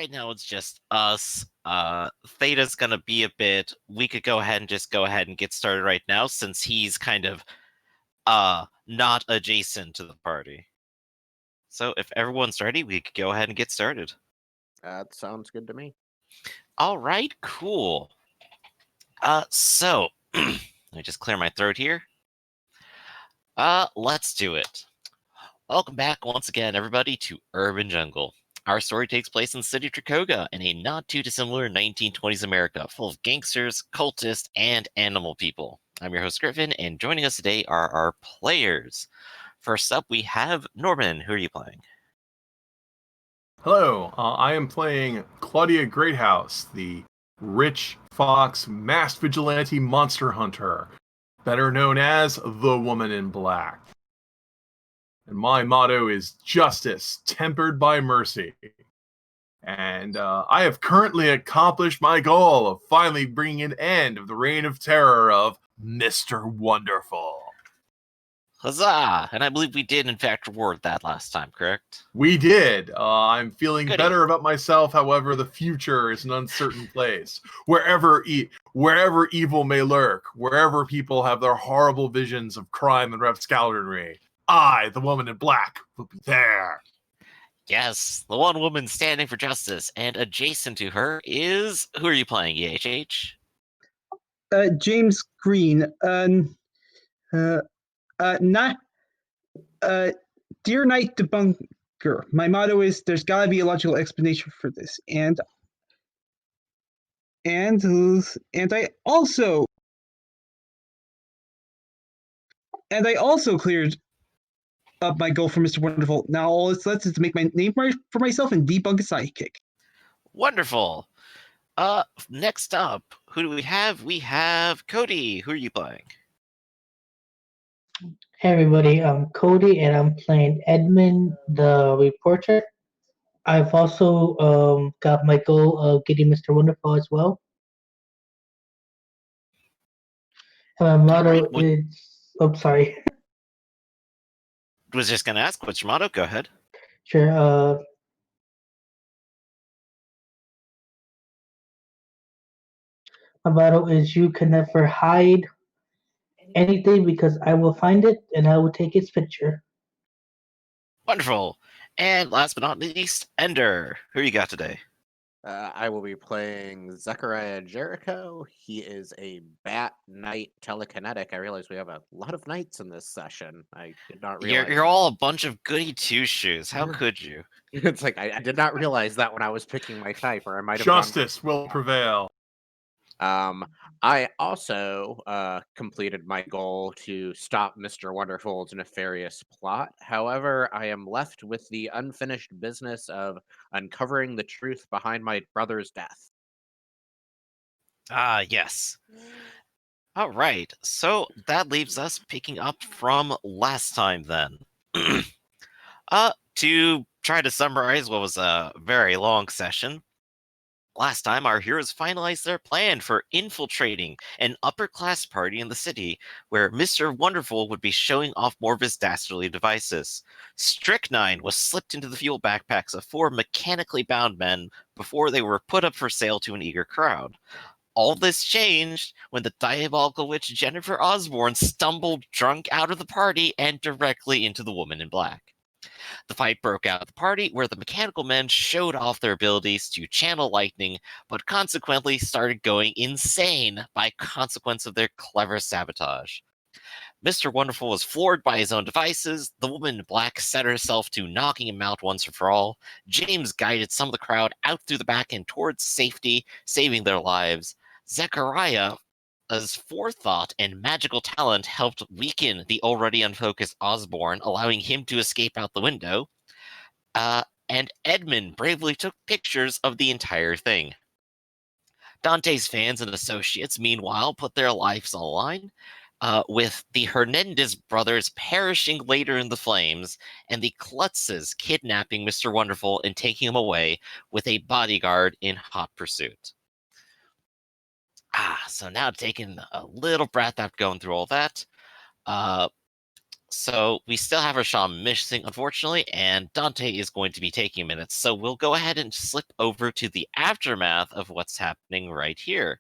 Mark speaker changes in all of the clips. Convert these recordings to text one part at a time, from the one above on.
Speaker 1: right now it's just us. Theta's gonna be a bit. We could go ahead and get started right now since he's kind of not adjacent to the party. So if everyone's ready, we could go ahead and get started.
Speaker 2: That sounds good to me.
Speaker 1: All right, cool. So let me just clear my throat here. Let's do it. Welcome back once again, everybody, to Urban Jungle. Our story takes place in the city of Tracoga in a not too dissimilar 1920s America, full of gangsters, cultists, and animal people. I'm your host, Griffin, and joining us today are our players. First up, we have Norman. Who are you playing?
Speaker 3: Hello, I am playing Claudia Greathouse, the rich fox masked vigilante monster hunter, better known as the Woman in Black. And my motto is justice tempered by mercy. And I have currently accomplished my goal of finally bringing an end of the reign of terror of Mr. Wonderful.
Speaker 1: Huzzah! And I believe we did, in fact, reward that last time, correct?
Speaker 3: We did. I'm feeling
Speaker 1: Goody.
Speaker 3: better about myself. However, the future is an uncertain place. Wherever evil may lurk, wherever people have their horrible visions of crime and rapscallion, I, the Woman in Black, will be there.
Speaker 1: Yes, the one woman standing for justice, and adjacent to her is... Who are you playing, EHH?
Speaker 4: James Green. Dear Knight Debunker. My motto is there's gotta be a logical explanation for this. And I also cleared up my goal for Mr. Wonderful. Now all it's left is to make my name for myself and debunk a sidekick.
Speaker 1: Wonderful. Next up, who do we have? We have Cody. Who are you playing?
Speaker 5: Hey everybody, I'm Cody and I'm playing Edmund the reporter. I've also got my goal of getting Mr. Wonderful as well. And my motto is... Oh, sorry.
Speaker 1: Was just going to ask, what's your motto? Go ahead.
Speaker 5: Sure. My motto is you can never hide anything because I will find it and I will take its picture.
Speaker 1: Wonderful. And last but not least, Ender. Who you got today?
Speaker 2: I will be playing Zechariah Jericho. He is a bat knight telekinetic. I realize we have a lot of knights in this session. I did not realize.
Speaker 1: You're all a bunch of goody two-shoes. How could you?
Speaker 2: It's like I did not realize that when I was picking my type, or I might have
Speaker 3: Justice will prevail.
Speaker 2: I also completed my goal to stop Mr. Wonderful's nefarious plot. However, I am left with the unfinished business of uncovering the truth behind my brother's death.
Speaker 1: Yes. All right. So that leaves us picking up from last time then. To try to summarize what was a very long session, last time, our heroes finalized their plan for infiltrating an upper-class party in the city where Mr. Wonderful would be showing off more of his dastardly devices. Strychnine was slipped into the fuel backpacks of 4 mechanically bound men before they were put up for sale to an eager crowd. All this changed when the diabolical witch Jennifer Osborne stumbled drunk out of the party and directly into the Woman in Black. The fight broke out at the party where the mechanical men showed off their abilities to channel lightning, but consequently started going insane by consequence of their clever sabotage. Mr. Wonderful was floored by his own devices. The Woman in Black set herself to knocking him out once and for all. James guided some of the crowd out through the back and towards safety, saving their lives. Zechariah, as forethought and magical talent helped weaken the already unfocused Osborne, allowing him to escape out the window. And Edmund bravely took pictures of the entire thing. Dante's fans and associates, meanwhile, put their lives on the line, with the Hernandez brothers perishing later in the flames, and the Klutzes kidnapping Mr. Wonderful and taking him away with a bodyguard in hot pursuit. So now taking a little breath after going through all that, So we still have Rasham missing, unfortunately, and Dante is going to be taking minutes. So we'll go ahead and slip over to the aftermath of what's happening right here.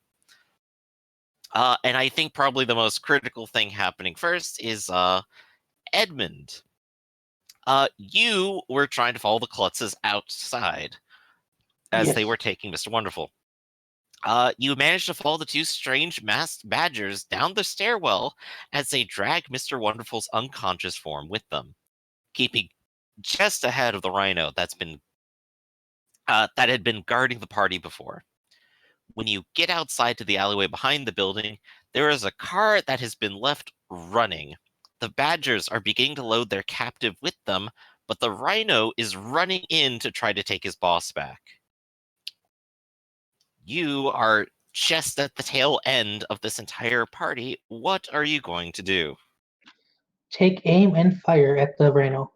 Speaker 1: And I think probably the most critical thing happening first is Edmund. You were trying to follow the Klutzes outside as they
Speaker 5: Yes.
Speaker 1: were taking Mr. Wonderful. You managed to follow the two strange masked badgers down the stairwell as they drag Mr. Wonderful's unconscious form with them, keeping just ahead of the rhino that had been guarding the party before. When you get outside to the alleyway behind the building, there is a car that has been left running. The badgers are beginning to load their captive with them, but the rhino is running in to try to take his boss back. You are just at the tail end of this entire party. What are you going to do?
Speaker 5: Take aim and fire at the rhino.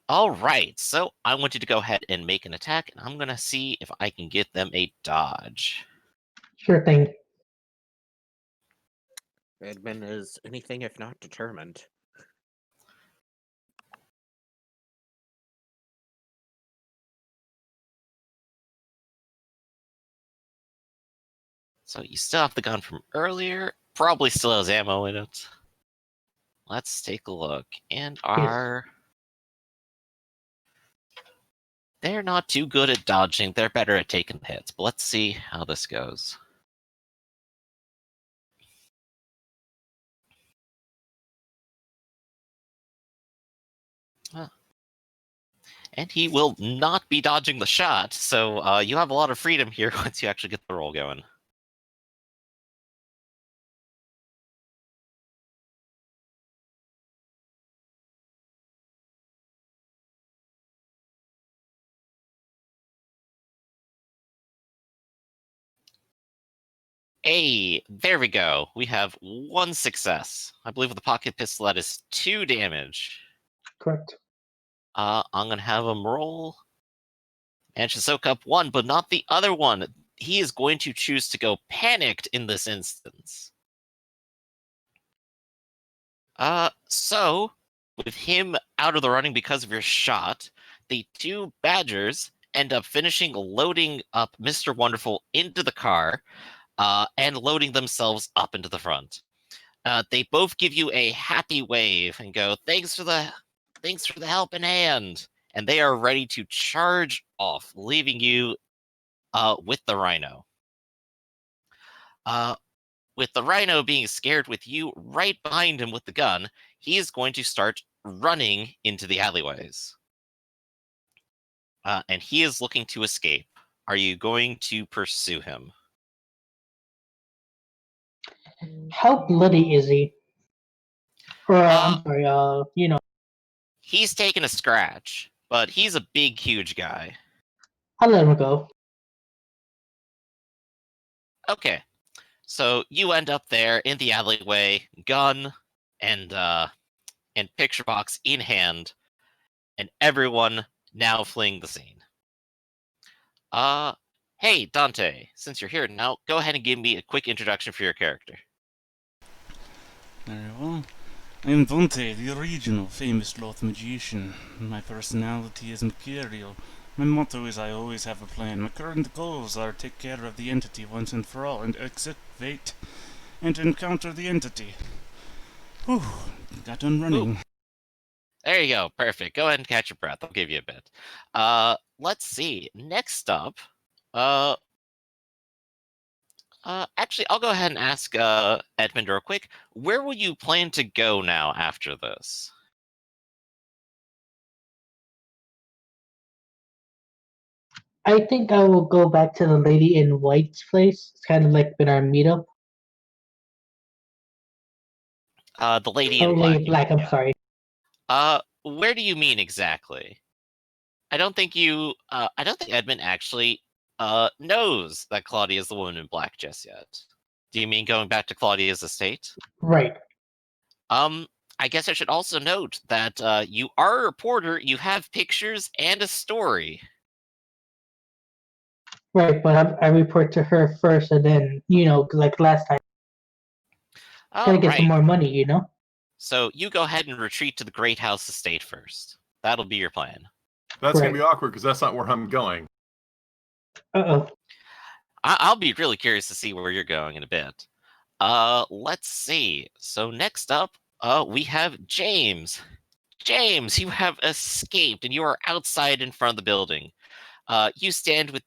Speaker 1: All right, so I want you to go ahead and make an attack, and I'm going to see if I can get them a dodge.
Speaker 5: Sure thing.
Speaker 2: Edmund is anything if not determined.
Speaker 1: So you still have the gun from earlier. Probably still has ammo in it. Let's take a look. And they're not too good at dodging. They're better at taking hits. But let's see how this goes. And he will not be dodging the shot, so you have a lot of freedom here once you actually get the roll going. Hey, there we go. We have one success. I believe with the pocket pistol, that is 2 damage.
Speaker 5: Correct.
Speaker 1: I'm going to have him roll. And to soak up 1, but not the other one. He is going to choose to go panicked in this instance. So, with him out of the running because of your shot, the 2 badgers end up finishing loading up Mr. Wonderful into the car, and loading themselves up into the front. They both give you a happy wave and go, thanks for the helping hand. And they are ready to charge off, leaving you with the rhino. With the rhino being scared with you right behind him with the gun, he is going to start running into the alleyways. And he is looking to escape. Are you going to pursue him?
Speaker 5: How bloody is he? Or I'm sorry.
Speaker 1: He's taken a scratch, but he's a big, huge guy.
Speaker 5: I'll let him go.
Speaker 1: Okay, so you end up there in the alleyway, gun and picture box in hand, and everyone now fleeing the scene. Hey Dante, since you're here now, go ahead and give me a quick introduction for your character.
Speaker 6: Very well. I am Dante, the original famous Loth magician. My personality is mercurial. My motto is I always have a plan. My current goals are take care of the entity once and for all, and excavate and encounter the entity. Whew, got done running.
Speaker 1: Ooh. There you go, perfect. Go ahead and catch your breath. I'll give you a bit. Let's see. Next up, actually, I'll go ahead and ask Edmund real quick. Where will you plan to go now after this?
Speaker 5: I think I will go back to the lady in white's place. It's kind of like been our meetup.
Speaker 1: The lady
Speaker 5: Oh,
Speaker 1: in black.
Speaker 5: lady black. I'm
Speaker 1: yeah.
Speaker 5: sorry.
Speaker 1: Where do you mean exactly? I don't think Edmund actually knows that Claudia is the woman in black just yet. Do you mean going back to Claudia's estate?
Speaker 5: Right.
Speaker 1: I guess I should also note that you are a reporter, you have pictures and a story.
Speaker 5: Right, but I report to her first, and then like last time, gotta get some
Speaker 1: Right.
Speaker 5: more money.
Speaker 1: So you go ahead and retreat to the Great House Estate first. That'll be your plan.
Speaker 3: That's going
Speaker 5: Right.
Speaker 3: to be awkward because that's not where I'm going.
Speaker 5: Uh-oh.
Speaker 1: I'll be really curious to see where you're going in a bit. Let's see. So next up, we have James. James, you have escaped and you are outside in front of the building. You stand with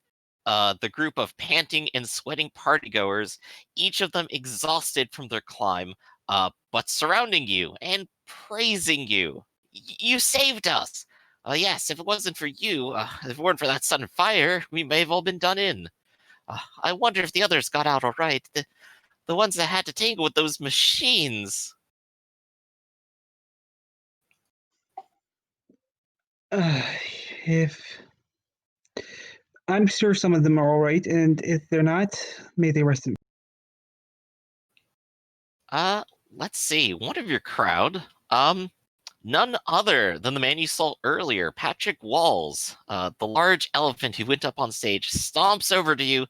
Speaker 1: the group of panting and sweating partygoers, each of them exhausted from their climb, but surrounding you and praising you. You saved us. Yes, if it wasn't for you, if it weren't for that sudden fire, we may have all been done in. I wonder if the others got out all right. The ones that had to tangle with those machines.
Speaker 4: If I'm sure some of them are all right, and if they're not, may they rest in.
Speaker 1: Let's see. One of your crowd, none other than the man you saw earlier, Patrick Walls, the large elephant who went up on stage, stomps over to you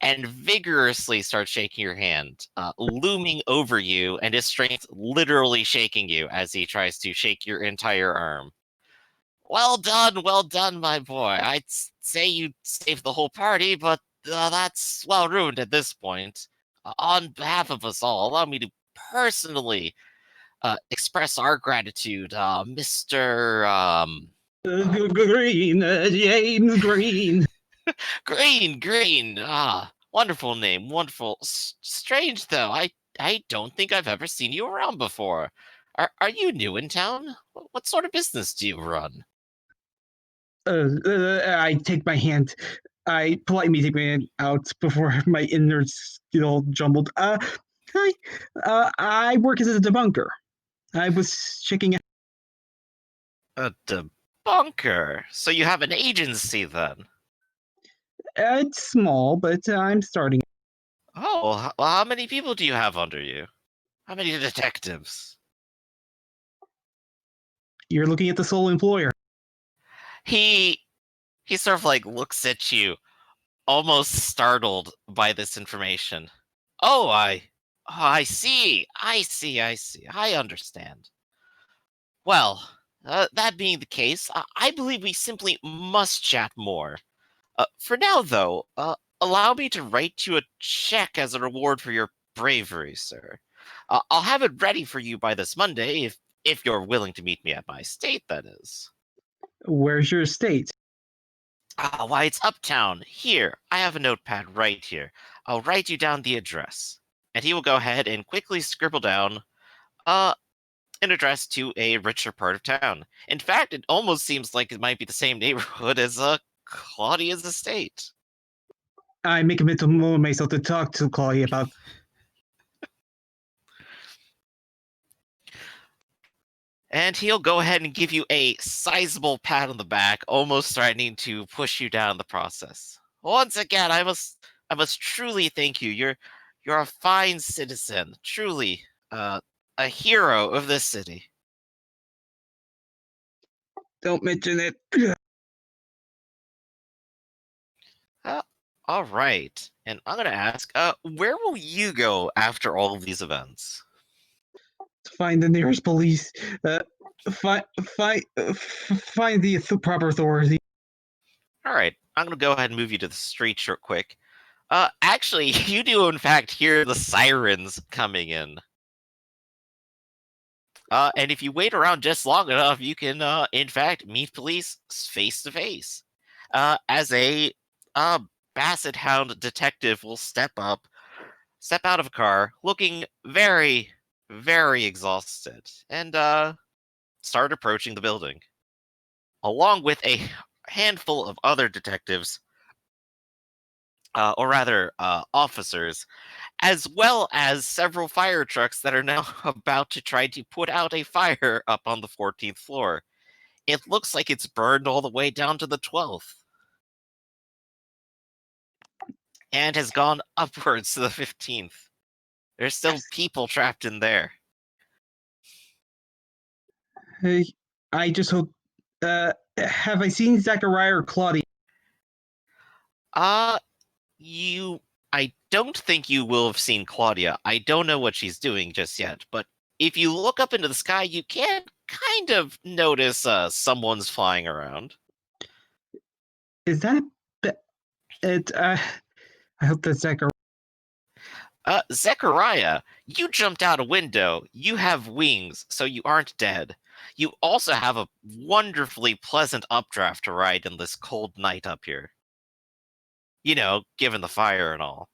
Speaker 1: and vigorously starts shaking your hand, looming over you, and his strength literally shaking you as he tries to shake your entire arm. Well done, my boy. I'd say you saved the whole party, but that's well ruined at this point. On behalf of us all, allow me to personally express our gratitude, Mr.
Speaker 4: Green, James Green.
Speaker 1: Green. Wonderful name, wonderful. Strange though. I don't think I've ever seen you around before. Are you new in town? What sort of business do you run?
Speaker 4: I take my hand. I politely take my hand out before my innards get all jumbled. Hi. I work as a debunker. I was checking out.
Speaker 1: A debunker. So you have an agency then?
Speaker 4: It's small, but I'm starting.
Speaker 1: Oh, well, how many people do you have under you? How many detectives?
Speaker 4: You're looking at the sole employer.
Speaker 1: He he sort of like looks at you, almost startled by this information. Oh, I see. I understand. Well, that being the case, I believe we simply must chat more. For now, though, allow me to write you a check as a reward for your bravery, sir. I'll have it ready for you by this Monday, if you're willing to meet me at my estate, that is.
Speaker 4: Where's your estate?
Speaker 1: Why, it's uptown. Here, I have a notepad right here. I'll write you down the address. And he will go ahead and quickly scribble down uh, an address to a richer part of town. In fact, it almost seems like it might be the same neighborhood as Claudia's estate.
Speaker 4: I make a mental note of myself to talk to Claudia about.
Speaker 1: And he'll go ahead and give you a sizable pat on the back, almost threatening to push you down the process. Once again, I must truly thank you. You're a fine citizen, truly, a hero of this city.
Speaker 4: Don't mention it.
Speaker 1: Uh, all right, and I'm gonna ask, where will you go after all of these events?
Speaker 4: Find the nearest police. Find the proper authority.
Speaker 1: All right, I'm gonna go ahead and move you to the street real quick. Actually, you do in fact hear the sirens coming in. And if you wait around just long enough, you can, in fact, meet police face to face. As a uh, basset hound detective will step out of a car, looking very, very exhausted, and start approaching the building, along with a handful of other detectives, or rather, officers, as well as several fire trucks that are now about to try to put out a fire up on the 14th floor. It looks like it's burned all the way down to the 12th and has gone upwards to the 15th. There's still people trapped in there.
Speaker 4: Hey, I just hope. Have I seen Zachariah or Claudia?
Speaker 1: Uh, I don't think you will have seen Claudia. I don't know what she's doing just yet, but if you look up into the sky, you can kind of notice someone's flying around.
Speaker 4: Is that it? I hope that's Zachary.
Speaker 1: Zechariah, you jumped out a window. You have wings, so you aren't dead. You also have a wonderfully pleasant updraft to ride in this cold night up here. You know, given the fire and all.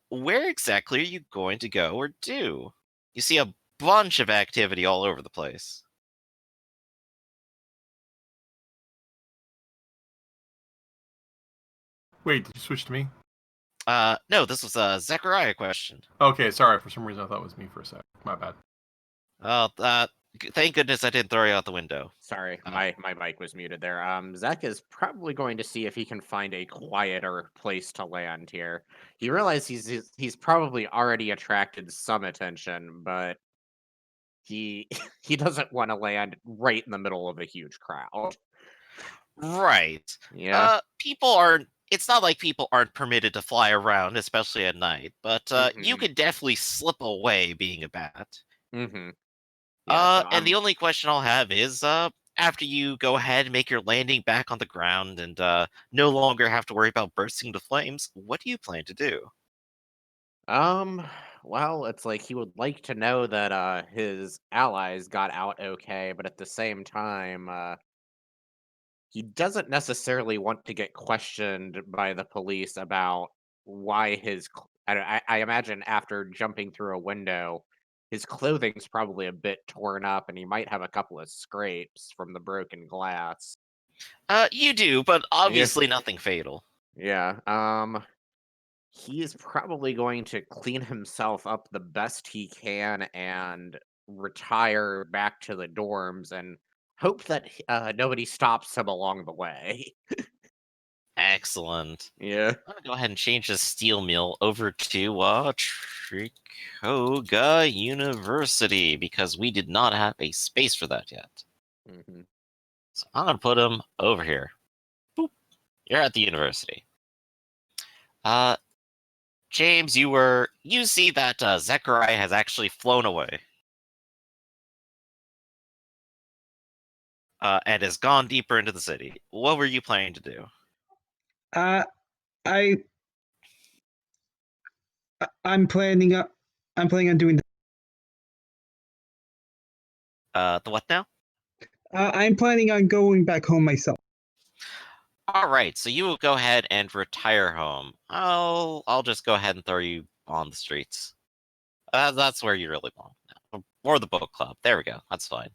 Speaker 1: Where exactly are you going to go or do? You see a bunch of activity all over the place.
Speaker 3: Wait, did you switch to me?
Speaker 1: No, this was a Zechariah question.
Speaker 3: Okay, sorry. For some reason, I thought it was me for a sec. My bad.
Speaker 1: Thank goodness I didn't throw you out the window.
Speaker 2: Sorry, my mic was muted there. Zach is probably going to see if he can find a quieter place to land here. He realizes he's probably already attracted some attention, but he he doesn't want to land right in the middle of a huge crowd.
Speaker 1: Right.
Speaker 2: Yeah.
Speaker 1: People aren't. It's not like people aren't permitted to fly around, especially at night. But you
Speaker 2: Mhm.
Speaker 1: could definitely slip away being a bat.
Speaker 2: Mm-hmm. Yeah. So
Speaker 1: And the only question I'll have is, after you go ahead and make your landing back on the ground and no longer have to worry about bursting into flames, what do you plan to do?
Speaker 2: well, it's like he would like to know that his allies got out okay, but at the same time, he doesn't necessarily want to get questioned by the police about why I imagine after jumping through a window, his clothing's probably a bit torn up, and he might have a couple of scrapes from the broken glass.
Speaker 1: You do, but
Speaker 2: Yeah.
Speaker 1: obviously nothing fatal.
Speaker 2: Yeah. He is probably going to clean himself up the best he can and retire back to the dorms and hope that nobody stops him along the way.
Speaker 1: Excellent.
Speaker 2: Yeah.
Speaker 1: I'm gonna go ahead and change the steel mill over to Trikoga University because we did not have a space for that yet.
Speaker 2: Hmm.
Speaker 1: So I'm gonna put him over here. Boop. You're at the university. Uh, James, you see that Zechariah has actually flown away. And has gone deeper into the city. What were you planning to do?
Speaker 4: I I'm planning on doing.
Speaker 1: The what now?
Speaker 4: I'm planning on going back home myself.
Speaker 1: All right, so you will go ahead and retire home. I'll just go ahead and throw you on the streets. That's where you really belong now. Or the book club. There we go. That's fine.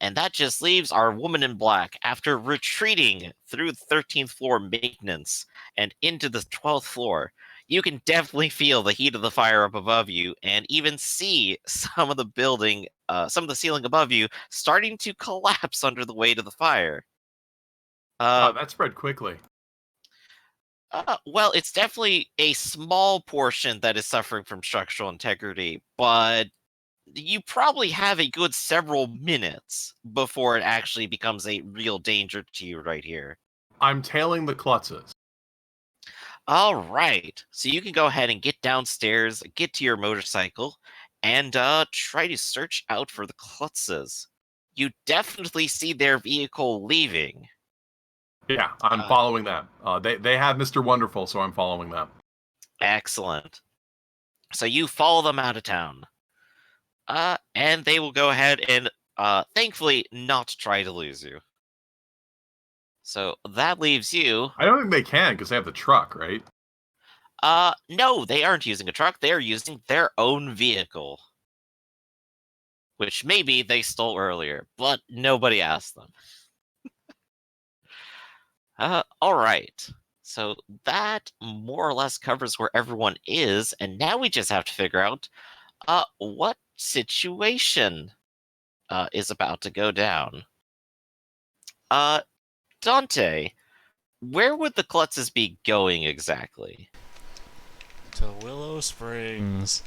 Speaker 1: And that just leaves our woman in black after retreating through the 13th floor maintenance and into the 12th floor. You can definitely feel the heat of the fire up above you and even see some of the ceiling above you starting to collapse under the weight of the fire.
Speaker 3: Wow, that spread quickly.
Speaker 1: Well, it's definitely a small portion that is suffering from structural integrity, but you probably have a good several minutes before it actually becomes a real danger to you right here.
Speaker 3: I'm tailing the klutzes.
Speaker 1: All right, so you can go ahead and get downstairs, get to your motorcycle, and try to search out for the Klutzes. You definitely see their vehicle leaving.
Speaker 3: Yeah, I'm following them. They have Mr. Wonderful, so I'm following them.
Speaker 1: Excellent. So you follow them out of town. And they will go ahead and thankfully not try to lose you. So that leaves you.
Speaker 3: I don't think they can because they have the truck, right?
Speaker 1: No, they aren't using a truck. They are using their own vehicle. Which maybe they stole earlier, but nobody asked them. All right. So that more or less covers where everyone is, and now we just have to figure out what situation is about to go down. Dante, where would the Klutzes be going exactly?
Speaker 6: To Willow Springs.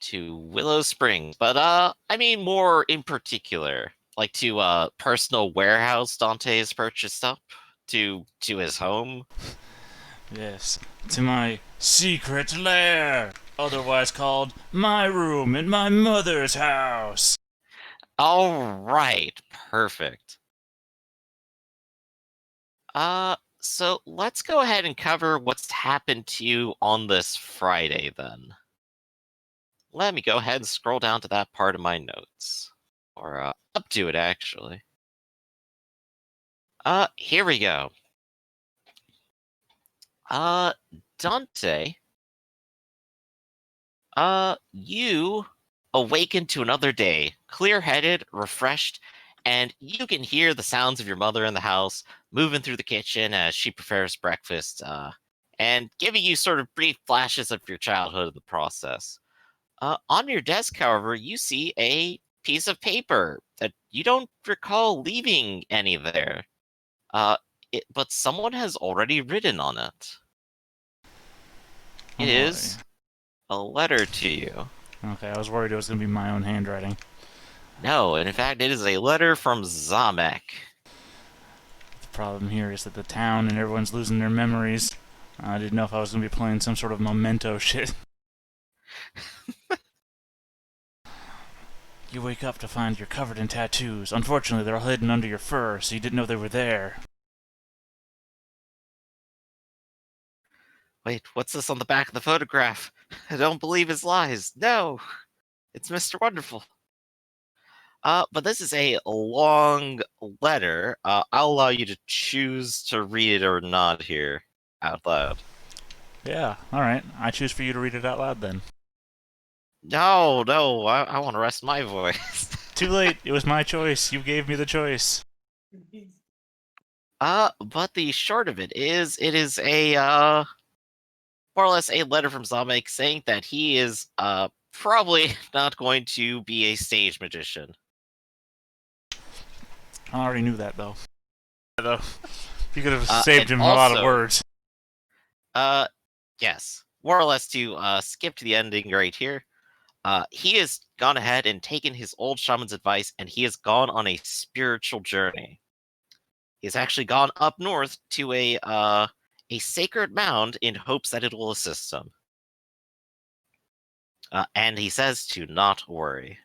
Speaker 1: To Willow Springs, but I mean more in particular, like to personal warehouse Dante has purchased up to his home.
Speaker 6: Yes, to my secret lair. Otherwise called my room in my mother's house.
Speaker 1: All right, perfect. So let's go ahead and cover what's happened to you on this Friday then. Let me go ahead and scroll down to that part of my notes. Or up to it actually. Here we go. Dante, you awaken to another day, clear-headed, refreshed, and you can hear the sounds of your mother in the house moving through the kitchen as she prepares breakfast, and giving you sort of brief flashes of your childhood in the process. On your desk, however, you see a piece of paper that you don't recall leaving any there. Uh, but someone has already written on it.
Speaker 6: Oh
Speaker 1: It
Speaker 6: boy.
Speaker 1: is a letter to you.
Speaker 6: Okay, I was worried it was going to be my own handwriting.
Speaker 1: No, and in fact, it is a letter from Zamek.
Speaker 6: The problem here is that the town and everyone's losing their memories. I didn't know if I was going to be playing some sort of memento shit. You wake up to find you're covered in tattoos. Unfortunately, they're all hidden under your fur, so you didn't know they were there.
Speaker 1: Wait, what's this on the back of the photograph? I don't believe his lies. No, it's Mr. Wonderful. But this is a long letter. I'll allow you to choose to read it or not here out loud.
Speaker 6: Yeah, alright. I choose for you to read it out loud then.
Speaker 1: No, I want to rest my voice.
Speaker 6: Too late. It was my choice. You gave me the choice.
Speaker 1: But the short of it is a, more or less a letter from Zamek saying that he is, probably not going to be a stage magician.
Speaker 6: I already knew that, though. You could have
Speaker 1: And
Speaker 6: saved him a lot of
Speaker 1: also-
Speaker 6: words.
Speaker 1: Yes. More or less to, skip to the ending right here. He has gone ahead and taken his old shaman's advice, and he has gone on a spiritual journey. He's actually gone up north to a sacred mound in hopes that it will assist him. And he says to not worry.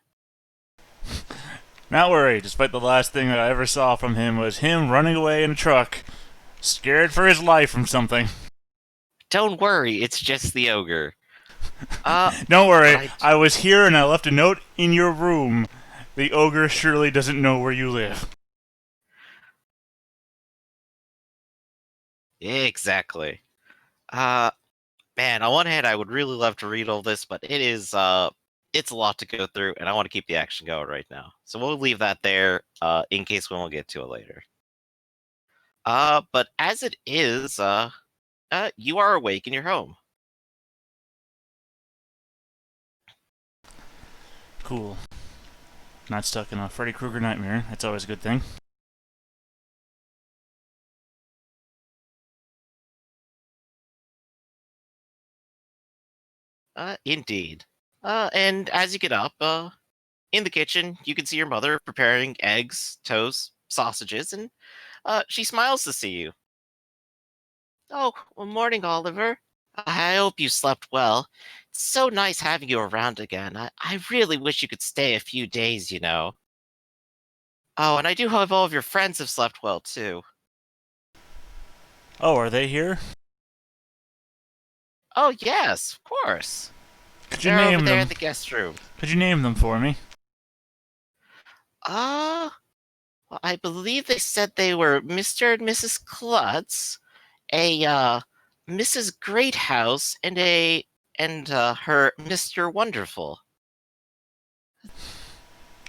Speaker 6: Not worry, despite the last thing that I ever saw from him was him running away in a truck, scared for his life from something.
Speaker 1: Don't worry, it's just the ogre.
Speaker 6: Don't worry,
Speaker 1: I-
Speaker 6: I was here and I left a note in your room. The ogre surely doesn't know where you live.
Speaker 1: Exactly. Man, on one hand, I would really love to read all this, but it is, it's a lot to go through, and I want to keep the action going right now. So we'll leave that there, in case we won't get to it later. But as it is, you are awake in your home.
Speaker 6: Cool. Not stuck in a Freddy Krueger nightmare. That's always a good thing.
Speaker 1: Indeed. And as you get up, in the kitchen, you can see your mother preparing eggs, toast, sausages, and she smiles to see you. Oh, well, morning, Oliver. I hope you slept well. It's so nice having you around again. I really wish you could stay a few days, you know. Oh, and I do hope all of your friends have slept well, too.
Speaker 6: Oh, are they here?
Speaker 1: Oh, yes, of course.
Speaker 6: Could you
Speaker 1: They're over
Speaker 6: name
Speaker 1: there in
Speaker 6: them?
Speaker 1: the guest room.
Speaker 6: Could you name them for me?
Speaker 1: Well, I believe they said they were Mr. and Mrs. Klutz, a Mrs. Greathouse, and her Mr. Wonderful.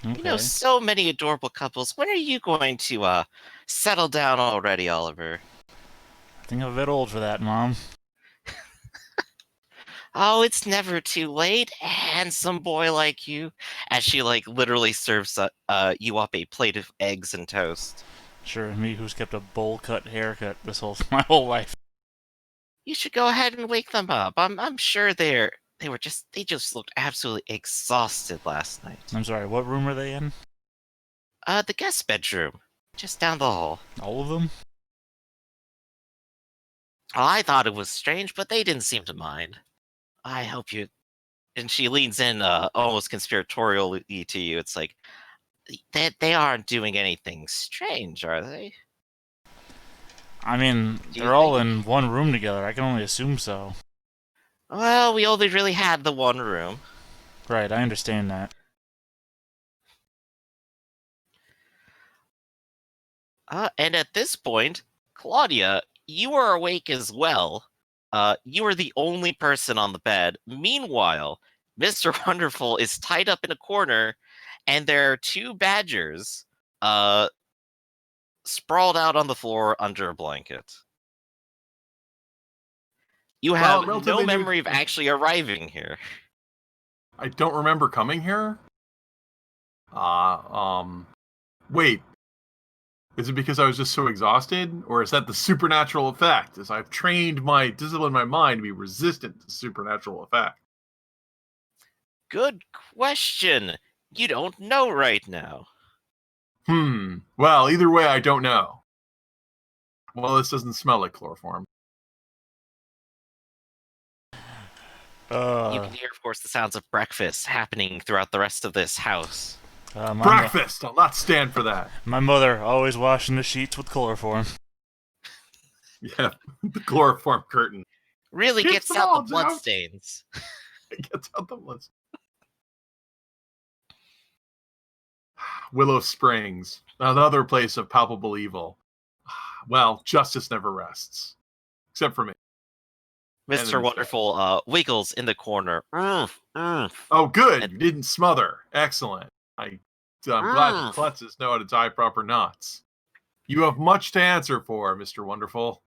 Speaker 6: Okay.
Speaker 1: You know, so many adorable couples. When are you going to settle down already, Oliver?
Speaker 6: I think I'm a bit old for that, Mom.
Speaker 1: Oh, it's never too late, handsome boy like you. As she like literally serves you up a plate of eggs and toast.
Speaker 6: Sure, me who's kept a bowl cut haircut my whole life.
Speaker 1: You should go ahead and wake them up. I'm sure they just looked absolutely exhausted last night.
Speaker 6: I'm sorry, what room are they in?
Speaker 1: The guest bedroom, just down the hall.
Speaker 6: All of them?
Speaker 1: Oh, I thought it was strange, but they didn't seem to mind. I hope you and she leans in almost conspiratorially to you. It's like, they aren't doing anything strange, are they?
Speaker 6: I mean,
Speaker 1: Do you
Speaker 6: they're all
Speaker 1: think?
Speaker 6: in one room together. I can only assume so.
Speaker 1: Well, we only really had the one room.
Speaker 6: Right, I understand that.
Speaker 1: And at this point, Claudia, you are awake as well. You are the only person on the bed. Meanwhile, Mr. Wonderful is tied up in a corner, and there are two badgers sprawled out on the floor under a blanket. You
Speaker 3: Well,
Speaker 1: have
Speaker 3: I'm
Speaker 1: no
Speaker 3: relatively new.
Speaker 1: memory of actually arriving here.
Speaker 3: I don't remember coming here. Wait. Is it because I was just so exhausted, or is that the supernatural effect? As I've disciplined my mind to be resistant to supernatural effect.
Speaker 1: Good question. You don't know right now.
Speaker 3: Well, either way, I don't know. Well, this doesn't smell like chloroform.
Speaker 1: You can hear, of course, the sounds of breakfast happening throughout the rest of this house.
Speaker 3: Breakfast! I'll not stand for that.
Speaker 6: My mother always washing the sheets with chloroform.
Speaker 3: Yeah, the chloroform curtain.
Speaker 1: Really
Speaker 3: Kids
Speaker 1: gets
Speaker 3: them
Speaker 1: out
Speaker 3: all,
Speaker 1: the
Speaker 3: Joe.
Speaker 1: bloodstains.
Speaker 3: It gets out the list. Willow Springs, another place of palpable evil. Well, justice never rests. Except for me.
Speaker 1: Mr. Wonderful wiggles in the corner.
Speaker 3: Oh, good. You didn't smother. Excellent. I'm glad the
Speaker 1: Mm.
Speaker 3: klutzes know how to tie proper knots. You have much to answer for, Mr. Wonderful.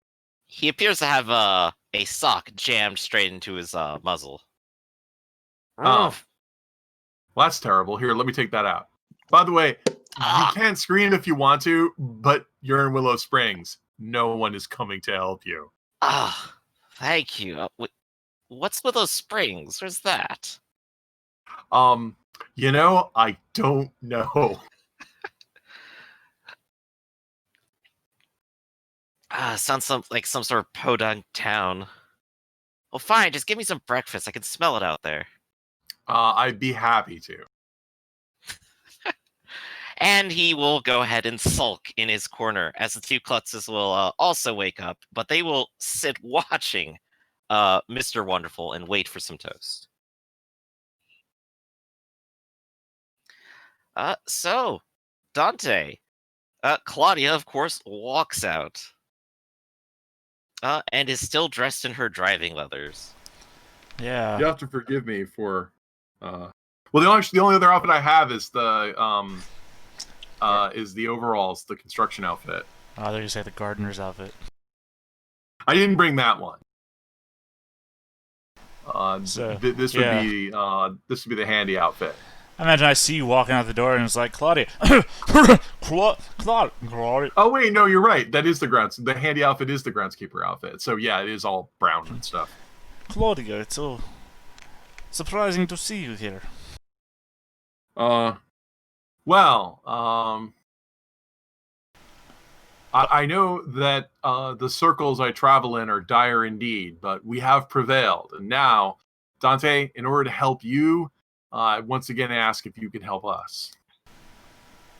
Speaker 1: He appears to have a sock jammed straight into his muzzle.
Speaker 3: Oh. Well, that's terrible. Here, let me take that out. By the way, you can scream if you want to, but you're in Willow Springs. No one is coming to help you.
Speaker 1: Ah, thank you. What's with those springs? Where's that?
Speaker 3: I don't know.
Speaker 1: Sounds like some sort of podunk town. Well, fine, just give me some breakfast. I can smell it out there.
Speaker 3: I'd be happy to.
Speaker 1: And he will go ahead and sulk in his corner, as the two klutzes will also wake up, but they will sit watching Mr. Wonderful and wait for some toast. So, Dante, Claudia, of course, walks out. And is still dressed in her driving leathers.
Speaker 6: Yeah.
Speaker 3: You have to forgive me for. Well, the only other outfit I have is the overalls, the construction outfit.
Speaker 6: Oh, I thought you said the gardener's outfit.
Speaker 3: I didn't bring that one. This would be the handy outfit.
Speaker 6: I imagine I see you walking out the door and it's like, Claudia. Claudia.
Speaker 3: Oh wait, no, you're right. That is the handy outfit is the groundskeeper outfit. So yeah, it is all brown and stuff.
Speaker 6: Claudia, it's so surprising to see you here.
Speaker 3: I know that the circles I travel in are dire indeed, but we have prevailed. And now, Dante, in order to help you, I once again ask if you can help us.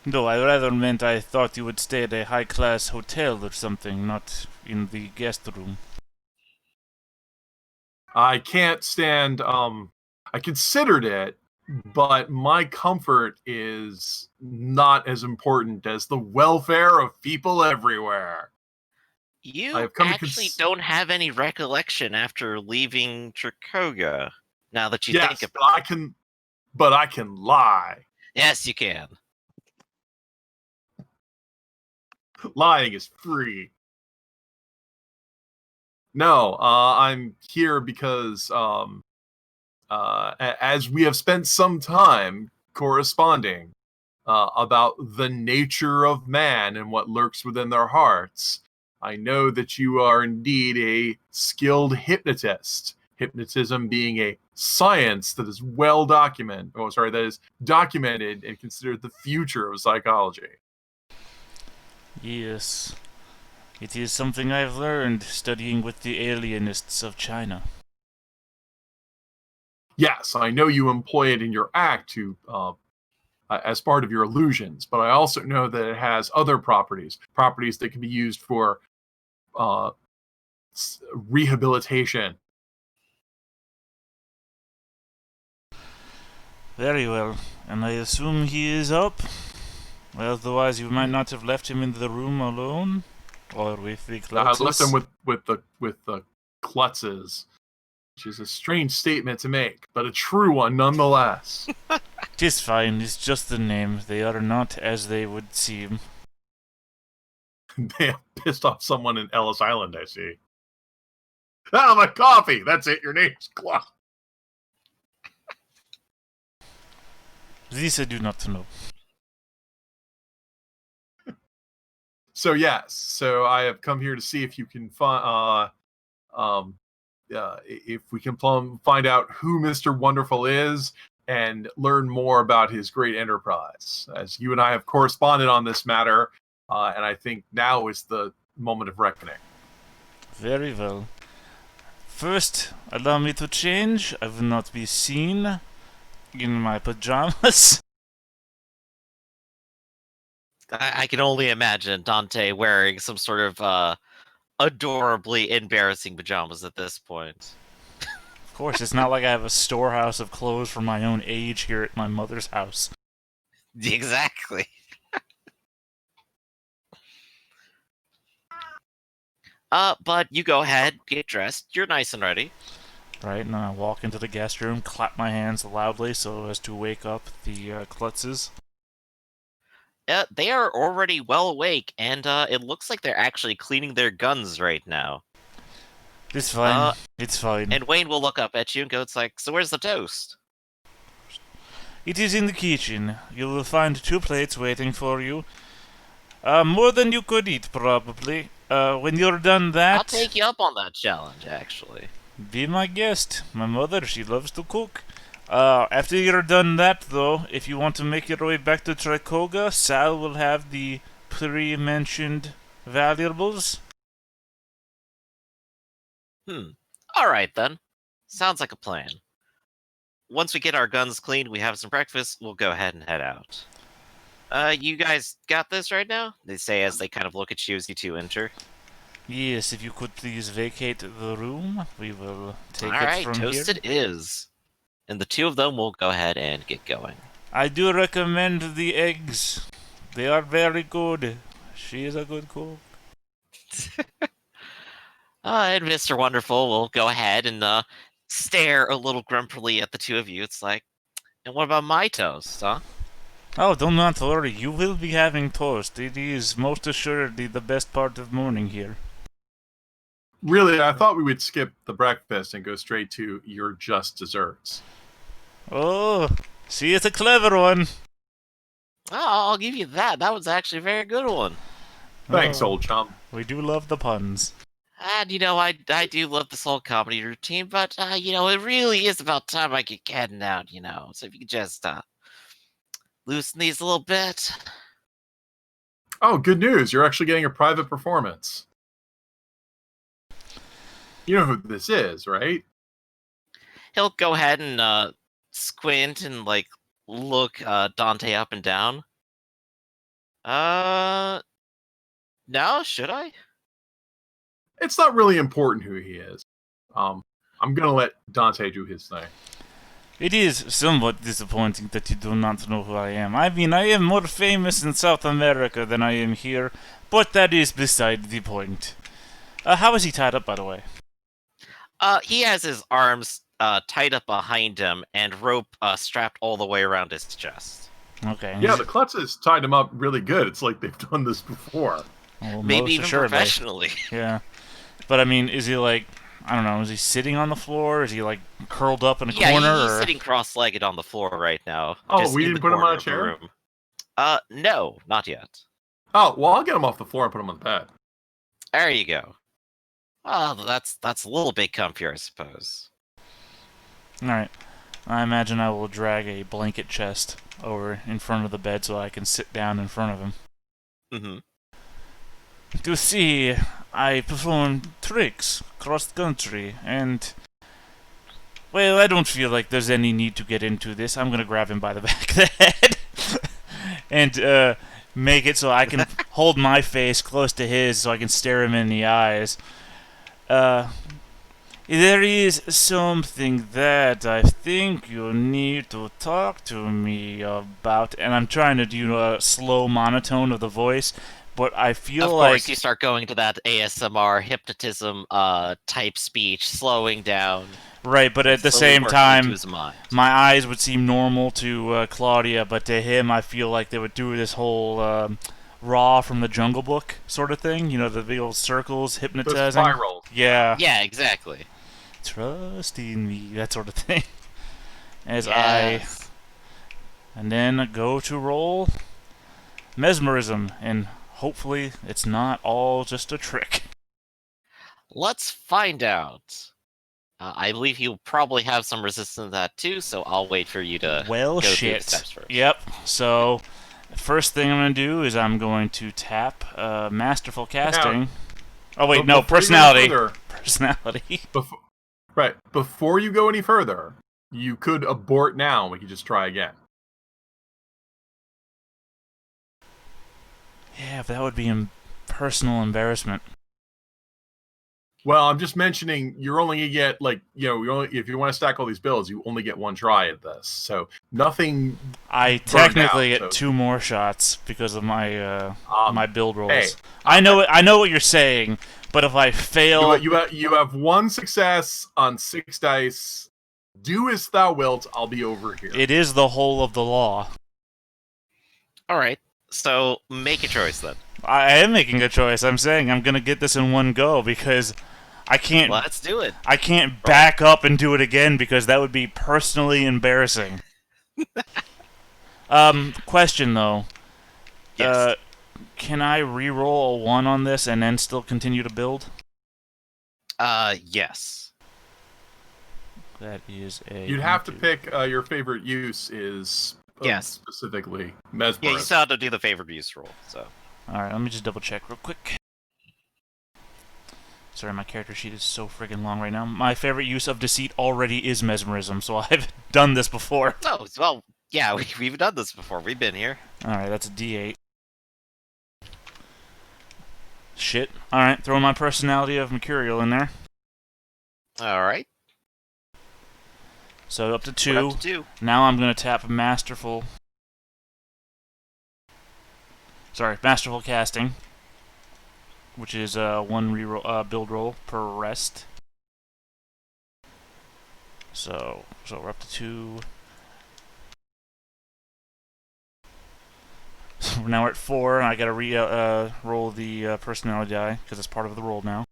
Speaker 6: No, I rather meant I thought you would stay at a high-class hotel or something, not in the guest room.
Speaker 3: I can't stand, I considered it, but my comfort is not as important as the welfare of people everywhere.
Speaker 1: You actually don't have any recollection after leaving Trakoga, now that you think about it.
Speaker 3: But I can lie.
Speaker 1: Yes, you can.
Speaker 3: Lying is free. No, I'm here because as we have spent some time corresponding about the nature of man and what lurks within their hearts, I know that you are indeed a skilled hypnotist. Hypnotism being a science that is that is documented and considered the future of psychology.
Speaker 6: Yes. It is something I've learned studying with the alienists of China.
Speaker 3: Yes, I know you employ it in your act to as part of your illusions, but I also know that it has other properties that can be used for uh, rehabilitation.
Speaker 6: Very well. And I assume he is up? Otherwise you might not have left him in the room alone? Or with the
Speaker 3: I left
Speaker 6: Klutzes?
Speaker 3: him with the klutzes, which is a strange statement to make, but a true one nonetheless.
Speaker 6: 'Tis fine, it's just the name. They are not as they would seem.
Speaker 3: They have pissed off someone in Ellis Island, I see. Ah, my coffee! That's it, your name's Klutz.
Speaker 6: This I do not know.
Speaker 3: So yes, so I have come here to see if you can find, if we can find out who Mr. Wonderful is and learn more about his great enterprise. As you and I have corresponded on this matter, and I think now is the moment of reckoning.
Speaker 6: Very well. First, allow me to change. I will not be seen in my pajamas.
Speaker 1: I can only imagine Dante wearing some sort of adorably embarrassing pajamas at this point.
Speaker 6: Of course, it's not like I have a storehouse of clothes for my own age here at my mother's house.
Speaker 1: Exactly. But you go ahead, get dressed. You're nice and ready.
Speaker 6: Right, and then I walk into the guest room, clap my hands loudly so as to wake up the Klutzes.
Speaker 1: They are already well awake, and it looks like they're actually cleaning their guns right now.
Speaker 6: It's fine. It's fine.
Speaker 1: And Wayne will look up at you and go, "It's like, so where's the toast?"
Speaker 6: It is in the kitchen. You will find 2 plates waiting for you. More than you could eat, probably. When you're done that...
Speaker 1: I'll take you up on that challenge, actually.
Speaker 6: Be my guest. My mother, she loves to cook. After you're done that, though, if you want to make your way back to Tricoga, Sal will have the pre-mentioned valuables.
Speaker 1: Alright then. Sounds like a plan. Once we get our guns cleaned, we have some breakfast, we'll go ahead and head out. You guys got this right now? They say as they kind of look at you as you two enter.
Speaker 6: Yes, if you could please vacate the room, we will take it
Speaker 1: Alright,
Speaker 6: from here.
Speaker 1: toasted is. And the 2 of them will go ahead and get going.
Speaker 6: I do recommend the eggs. They are very good. She is a good cook.
Speaker 1: And Mr. Wonderful will go ahead and stare a little grumpily at the 2 of you. It's like, and what about my toast, huh?
Speaker 6: Oh, do not worry. You will be having toast. It is most assuredly the best part of morning here.
Speaker 3: Really, I thought we would skip the breakfast and go straight to your just desserts.
Speaker 6: Oh, she is a clever one.
Speaker 1: Oh, I'll give you that. That was actually a very good one.
Speaker 3: Thanks,
Speaker 6: Oh,
Speaker 3: old chum.
Speaker 6: we do love the puns.
Speaker 1: And, I do love this whole comedy routine, but, it really is about time I get heading out, So if you could just, loosen these a little bit.
Speaker 3: Oh, good news. You're actually getting a private performance. You know who this is, right?
Speaker 1: He'll go ahead and, squint and, look, Dante up and down. No, should I?
Speaker 3: It's not really important who he is. I'm gonna let Dante do his thing.
Speaker 6: It is somewhat disappointing that you do not know who I am. I mean, I am more famous in South America than I am here, but that is beside the point. How is he tied up, by the way?
Speaker 1: He has his arms, tied up behind him and rope, strapped all the way around his chest.
Speaker 6: Okay.
Speaker 3: Yeah, the Klutzes tied him up really good. It's like they've done this before.
Speaker 6: Well,
Speaker 1: Maybe
Speaker 6: most
Speaker 1: even
Speaker 6: assuredly.
Speaker 1: professionally.
Speaker 6: Yeah. But I mean, is he I don't know, is he sitting on the floor? Is he curled up in a corner?
Speaker 1: He's
Speaker 6: or...
Speaker 1: sitting cross-legged on the floor right now.
Speaker 3: Oh,
Speaker 1: just
Speaker 3: we
Speaker 1: in
Speaker 3: didn't
Speaker 1: the
Speaker 3: put him on
Speaker 1: corner
Speaker 3: a
Speaker 1: of the
Speaker 3: chair?
Speaker 1: room. No, not yet.
Speaker 3: Oh, well, I'll get him off the floor and put him on the bed.
Speaker 1: There you go. Oh, that's a little bit comfier, I suppose.
Speaker 6: Alright. I imagine I will drag a blanket chest over in front of the bed so I can sit down in front of him.
Speaker 1: Mm-hmm.
Speaker 6: To see, I perform tricks cross country, and Well, I don't feel like there's any need to get into this. I'm gonna grab him by the back of the head and make it so I can hold my face close to his so I can stare him in the eyes. There is something that I think you need to talk to me about, and I'm trying to do a slow monotone of the voice, but I feel
Speaker 1: Of
Speaker 6: like
Speaker 1: course, you start going to that ASMR hypnotism type speech, slowing down.
Speaker 6: right, but at the
Speaker 1: slowly
Speaker 6: same
Speaker 1: working into
Speaker 6: time,
Speaker 1: his mind.
Speaker 6: my eyes would seem normal to Claudia, but to him, I feel like they would do this whole Raw from the Jungle Book sort of thing. You know, the big old circles
Speaker 3: The
Speaker 6: hypnotizing.
Speaker 3: spiral.
Speaker 6: Yeah.
Speaker 1: Yeah, exactly.
Speaker 6: Trust in me, that sort of thing. As
Speaker 1: Yes.
Speaker 6: and then go to roll mesmerism, and hopefully it's not all just a trick.
Speaker 1: Let's find out. I believe you'll probably have some resistance to that too, so I'll wait for you to
Speaker 6: Well,
Speaker 1: go through the
Speaker 6: shit.
Speaker 1: steps first.
Speaker 6: Yep. So, first thing I'm going to do is I'm going to tap Masterful Casting. Oh, wait,
Speaker 3: But
Speaker 6: no,
Speaker 3: before you go
Speaker 6: personality.
Speaker 3: further-
Speaker 6: Personality.
Speaker 3: Right. Before you go any further, you could abort now. We could just try again.
Speaker 6: Yeah, but that would be personal embarrassment.
Speaker 3: Well, I'm just mentioning you're only gonna get if you want to stack all these bills, you only get one try at this. So nothing.
Speaker 6: I
Speaker 3: Burned
Speaker 6: technically
Speaker 3: out,
Speaker 6: get
Speaker 3: so-
Speaker 6: 2 more shots because of my my build rolls.
Speaker 3: hey,
Speaker 6: I know what you're saying, but if I fail,
Speaker 3: You have one success on 6 dice. Do as thou wilt. I'll be over here.
Speaker 6: it is the whole of the law.
Speaker 1: All right. So make a choice then.
Speaker 6: I am making a choice. I'm saying I'm gonna get this in one go because I can't.
Speaker 1: Let's do it.
Speaker 6: I can't back up and do it again because that would be personally embarrassing. Question though.
Speaker 1: Yes.
Speaker 6: Can I re-roll a 1 on this and then still continue to build?
Speaker 1: Yes.
Speaker 6: That is a.
Speaker 3: You'd have to pick your favorite use is
Speaker 1: Yes.
Speaker 3: specifically
Speaker 1: Yeah, you
Speaker 3: mesmerism.
Speaker 1: still have to do the favorite use roll. So.
Speaker 6: All right, let me just double check real quick. Sorry, my character sheet is so friggin' long right now. My favorite use of deceit already is mesmerism, so I've done this before.
Speaker 1: Oh well, yeah, we've done this before. We've been here.
Speaker 6: All right, that's a D8. Shit. All right, throw my personality of Mercurial in there.
Speaker 1: All right.
Speaker 6: So up to
Speaker 1: We're
Speaker 6: 2.
Speaker 1: up to 2.
Speaker 6: Now I'm gonna tap Masterful. Sorry, Masterful Casting, which is 1 reroll, build roll per rest. So we're up to 2. So now we're at 4, and I gotta roll the personality die because it's part of the roll now.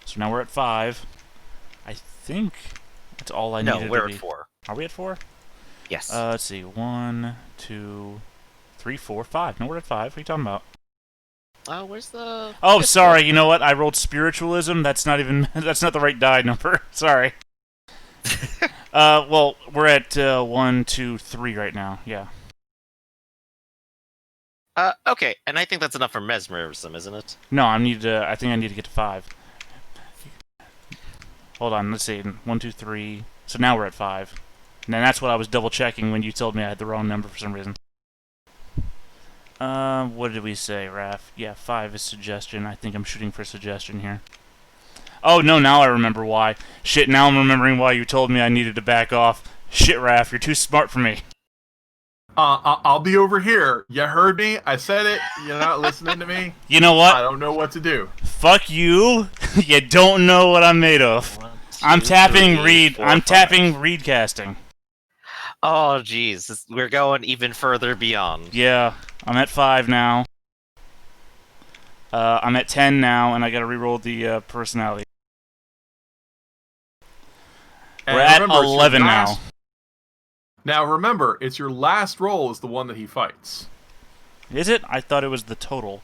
Speaker 6: So now we're at 5. I think that's all I needed.
Speaker 1: No, we're
Speaker 6: to
Speaker 1: at 4.
Speaker 6: Are we at 4?
Speaker 1: Yes.
Speaker 6: Let's see. 1, 2, 3, 4, 5. No, we're at 5. What are you talking about?
Speaker 1: Where's the?
Speaker 6: Oh,
Speaker 1: fifth
Speaker 6: sorry.
Speaker 1: one?
Speaker 6: You know what? I rolled spiritualism. That's not even. That's not the right die number. Sorry. Well, we're at 1, 2, 3 right now. Yeah.
Speaker 1: Okay, and I think that's enough for mesmerism, isn't it?
Speaker 6: No, I need to. I think I need to get to 5. Hold on. Let's see. 1, 2, 3. So now we're at 5. And then that's what I was double checking when you told me I had the wrong number for some reason. What did we say, Raph? Yeah, 5 is suggestion. I think I'm shooting for suggestion here. Oh, no, now I remember why. Shit, now I'm remembering why you told me I needed to back off. Shit, Raph, you're too smart for me.
Speaker 3: I'll be over here. You heard me. I said it. You're not listening to me.
Speaker 6: You know
Speaker 3: I
Speaker 6: what?
Speaker 3: don't know what to do.
Speaker 6: Fuck you. You don't know what I'm made of.
Speaker 1: 1, 2,
Speaker 6: I'm tapping
Speaker 1: 3,
Speaker 6: read.
Speaker 1: 4,
Speaker 6: I'm
Speaker 1: 5.
Speaker 6: tapping read casting.
Speaker 1: Oh, jeez, we're going even further beyond.
Speaker 6: Yeah, I'm at 5 now. I'm at 10 now, and I gotta reroll the personality.
Speaker 3: And
Speaker 6: We're at
Speaker 3: remember, it's your
Speaker 6: 11 now.
Speaker 3: last- Now remember, it's your last roll is the one that he fights.
Speaker 6: Is it? I thought it was the total.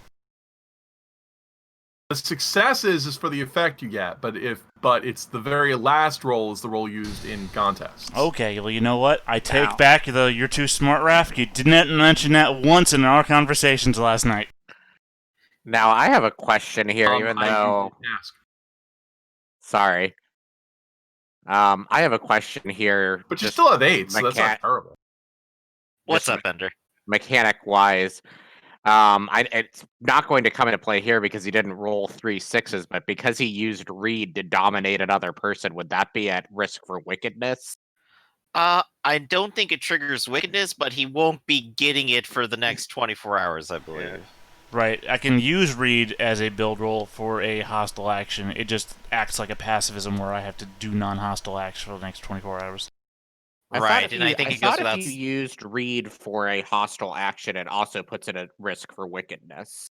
Speaker 3: The successes is for the effect you get, but it's the very last roll is the roll used in contests.
Speaker 6: Okay, well, you know what? I take back the "you're too smart," Raph. You didn't mention that once in our conversations last night.
Speaker 2: Now I have a question here, even
Speaker 3: I
Speaker 2: though
Speaker 3: didn't ask.
Speaker 2: Sorry. I have a question here.
Speaker 3: But you
Speaker 2: just
Speaker 3: still have 8, so that's not terrible.
Speaker 1: What's
Speaker 2: just
Speaker 1: up, Bender?
Speaker 2: Mechanic-wise. It's not going to come into play here because he didn't roll 3 6s, but because he used Read to dominate another person, would that be at risk for wickedness?
Speaker 1: I don't think it triggers wickedness, but he won't be getting it for the next 24 hours, I believe.
Speaker 6: Right, I can use Read as a build roll for a hostile action. It just acts like a pacifism where I have to do non-hostile acts for the next 24 hours.
Speaker 1: Right, and I think it goes
Speaker 2: if
Speaker 1: without.
Speaker 2: you used Read for a hostile action, it also puts it at risk for wickedness.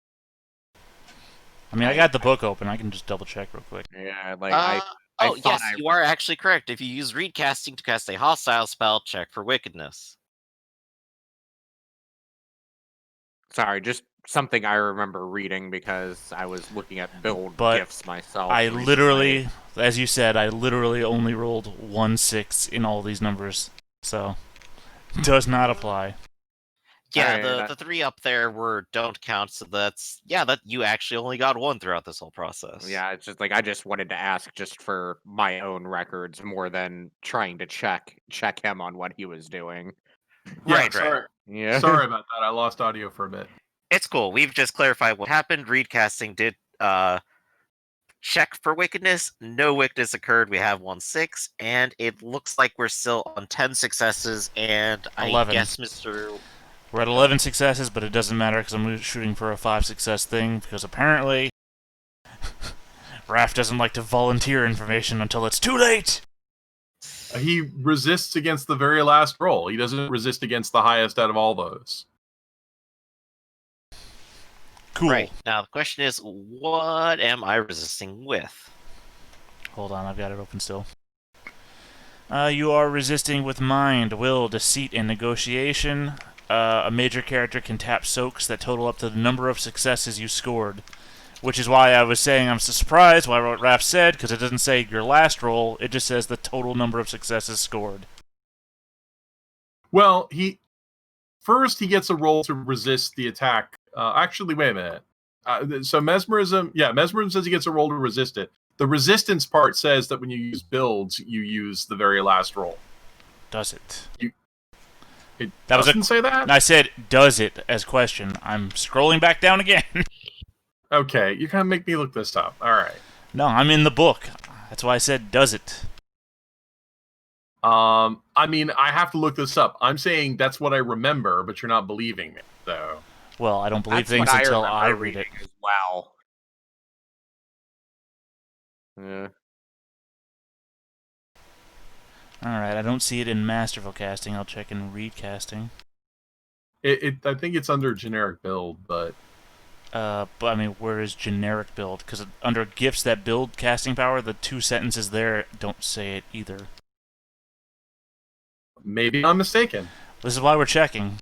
Speaker 6: I mean, I got the book open. I can just double check real quick.
Speaker 2: Yeah, like
Speaker 1: Oh, yes, you are actually correct. If you use Read casting to cast a hostile spell, check for wickedness.
Speaker 2: Sorry, just something I remember reading because I was looking at build
Speaker 6: But
Speaker 2: gifts myself.
Speaker 6: I
Speaker 2: recently.
Speaker 6: literally, as you said, I literally only rolled 1 6 in all these numbers, so does not apply.
Speaker 1: Yeah,
Speaker 2: Alright,
Speaker 1: the 3 up there don't count, so that you actually only got 1 throughout this whole process.
Speaker 2: Yeah, it's just like I just wanted to ask just for my own records more than trying to check him on what he was doing.
Speaker 3: Yeah,
Speaker 1: Right.
Speaker 3: sorry.
Speaker 2: Yeah.
Speaker 3: Sorry about that. I lost audio for a bit.
Speaker 1: It's cool. We've just clarified what happened. Read casting did check for wickedness. No wickedness occurred. We have 1 6, and it looks like we're still on 10 successes, and
Speaker 6: 11.
Speaker 1: I guess Mr.
Speaker 6: We're at 11 successes, but it doesn't matter because I'm shooting for a 5 success thing, because apparently Raph doesn't like to volunteer information until it's too late!
Speaker 3: He resists against the very last roll. He doesn't resist against the highest out of all those.
Speaker 6: Cool.
Speaker 1: Right. Now, the question is, what am I resisting with?
Speaker 6: Hold on, I've got it open still. You are resisting with mind, will, deceit, and negotiation. A major character can tap soaks that total up to the number of successes you scored. Which is why I was saying I'm so surprised why what Raph said, because it doesn't say your last roll, it just says the total number of successes scored.
Speaker 3: Well, he gets a roll to resist the attack. Actually, wait a minute. So mesmerism says he gets a roll to resist it. The resistance part says that when you use builds, you use the very last roll.
Speaker 6: Does it?
Speaker 3: It
Speaker 6: That was
Speaker 3: doesn't say that?
Speaker 6: I said, does it, as question. I'm scrolling back down again.
Speaker 3: Okay, you kind of make me look this up. All right.
Speaker 6: No, I'm in the book. That's why I said, does it?
Speaker 3: I mean, I have to look this up. I'm saying that's what I remember, but you're not believing me, so.
Speaker 6: Well, I don't believe
Speaker 2: That's
Speaker 6: things
Speaker 2: what
Speaker 6: until
Speaker 2: remember
Speaker 6: I read it.
Speaker 2: reading as well. Yeah.
Speaker 6: Alright, I don't see it in Masterful Casting. I'll check in Read Casting.
Speaker 3: I think it's under generic build, but
Speaker 6: But I mean, where is generic build? Because under gifts that build casting power, the 2 sentences there don't say it either.
Speaker 3: maybe I'm mistaken.
Speaker 6: This is why we're checking.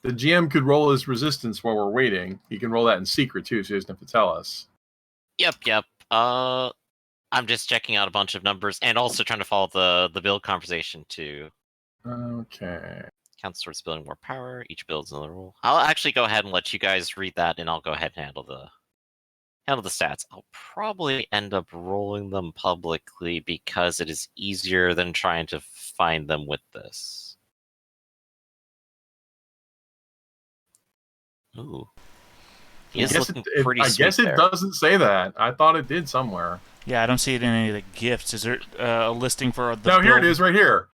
Speaker 3: The GM could roll his resistance while we're waiting. He can roll that in secret too, so he doesn't have to tell us.
Speaker 1: Yep. I'm just checking out a bunch of numbers and also trying to follow the build conversation too.
Speaker 3: Okay.
Speaker 1: Counts towards building more power. Each builds another rule. I'll actually go ahead and let you guys read that, and I'll go ahead and handle the stats. I'll probably end up rolling them publicly because it is easier than trying to find them with this. Ooh. He is looking pretty
Speaker 3: I
Speaker 1: sweet
Speaker 3: guess it
Speaker 1: there.
Speaker 3: doesn't say that. I thought it did somewhere.
Speaker 6: Yeah, I don't see it in any of the gifts. Is there a listing for the
Speaker 3: No, here it
Speaker 6: build?
Speaker 3: is right here.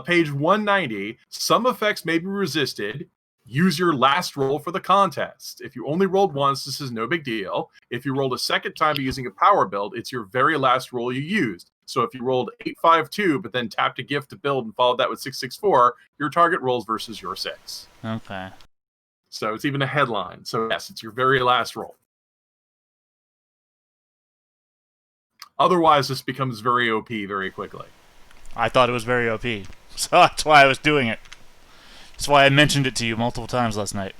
Speaker 3: Page 190. Some effects may be resisted. Use your last roll for the contest. If you only rolled once, this is no big deal. If you rolled a second time by using a power build, it's your very last roll you used. So if you rolled 852, but then tapped a gift to build and followed that with 664, your target rolls versus your 6.
Speaker 6: Okay.
Speaker 3: So it's even a headline. So yes, it's your very last roll. Otherwise, this becomes very OP very quickly.
Speaker 6: I thought it was very OP. So that's why I was doing it. That's why I mentioned it to you multiple times last night.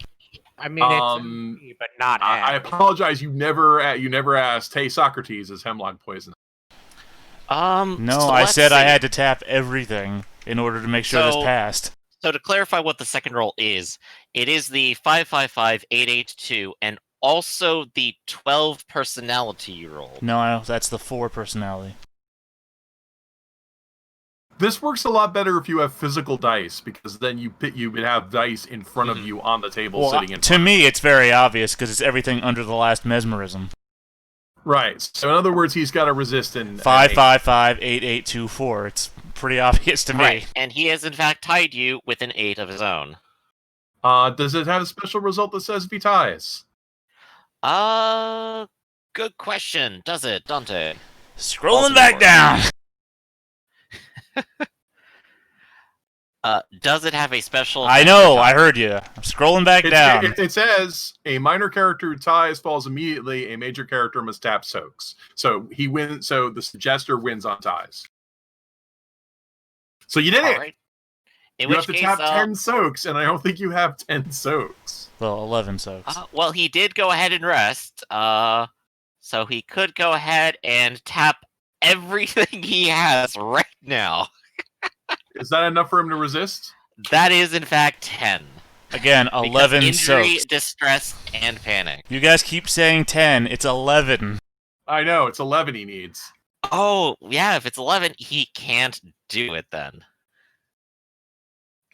Speaker 2: I mean, it's OP, but not
Speaker 3: I
Speaker 2: as.
Speaker 3: apologize. You never asked, hey, Socrates, is hemlock poison?
Speaker 6: No,
Speaker 1: so
Speaker 6: I
Speaker 1: let's
Speaker 6: said I
Speaker 1: see.
Speaker 6: had to tap everything in order to make sure this passed.
Speaker 1: So to clarify what the second roll is, it is the 555-882 and also the 12 personality you rolled.
Speaker 6: No, that's the 4 personality.
Speaker 3: This works a lot better if you have physical dice, because then you would have dice in front of you on the table
Speaker 6: Well,
Speaker 3: sitting in
Speaker 6: to
Speaker 3: front.
Speaker 6: me, it's very obvious because it's everything under the last mesmerism.
Speaker 3: Right. So in other words, he's got a resist in
Speaker 6: 5558824. It's pretty obvious to me.
Speaker 1: Right, and he has in fact tied you with an 8 of his own.
Speaker 3: Does it have a special result that says if he ties?
Speaker 1: Good question. Does it, Dante?
Speaker 6: Scrolling
Speaker 1: Also
Speaker 6: back
Speaker 1: important.
Speaker 6: down.
Speaker 1: Does it have a special?
Speaker 6: I know. I heard you. I'm scrolling back down.
Speaker 3: It says a minor character who ties falls immediately. A major character must tap soaks. So he wins. So the suggester wins on ties. So you did
Speaker 1: All
Speaker 3: it.
Speaker 1: right. In
Speaker 3: You
Speaker 1: which
Speaker 3: have to
Speaker 1: case,
Speaker 3: tap 10 soaks, and I don't think you have 10 soaks.
Speaker 6: Well, 11 soaks.
Speaker 1: well, he did go ahead and rest. So he could go ahead and tap everything he has right now.
Speaker 3: Is that enough for him to resist?
Speaker 1: That is, in fact, 10.
Speaker 6: Again,
Speaker 1: Because
Speaker 6: 11
Speaker 1: injury,
Speaker 6: soaks.
Speaker 1: distress, and panic.
Speaker 6: You guys keep saying 10. It's 11.
Speaker 3: I know, it's 11 he needs.
Speaker 1: Oh, yeah, if it's 11, he can't do it then.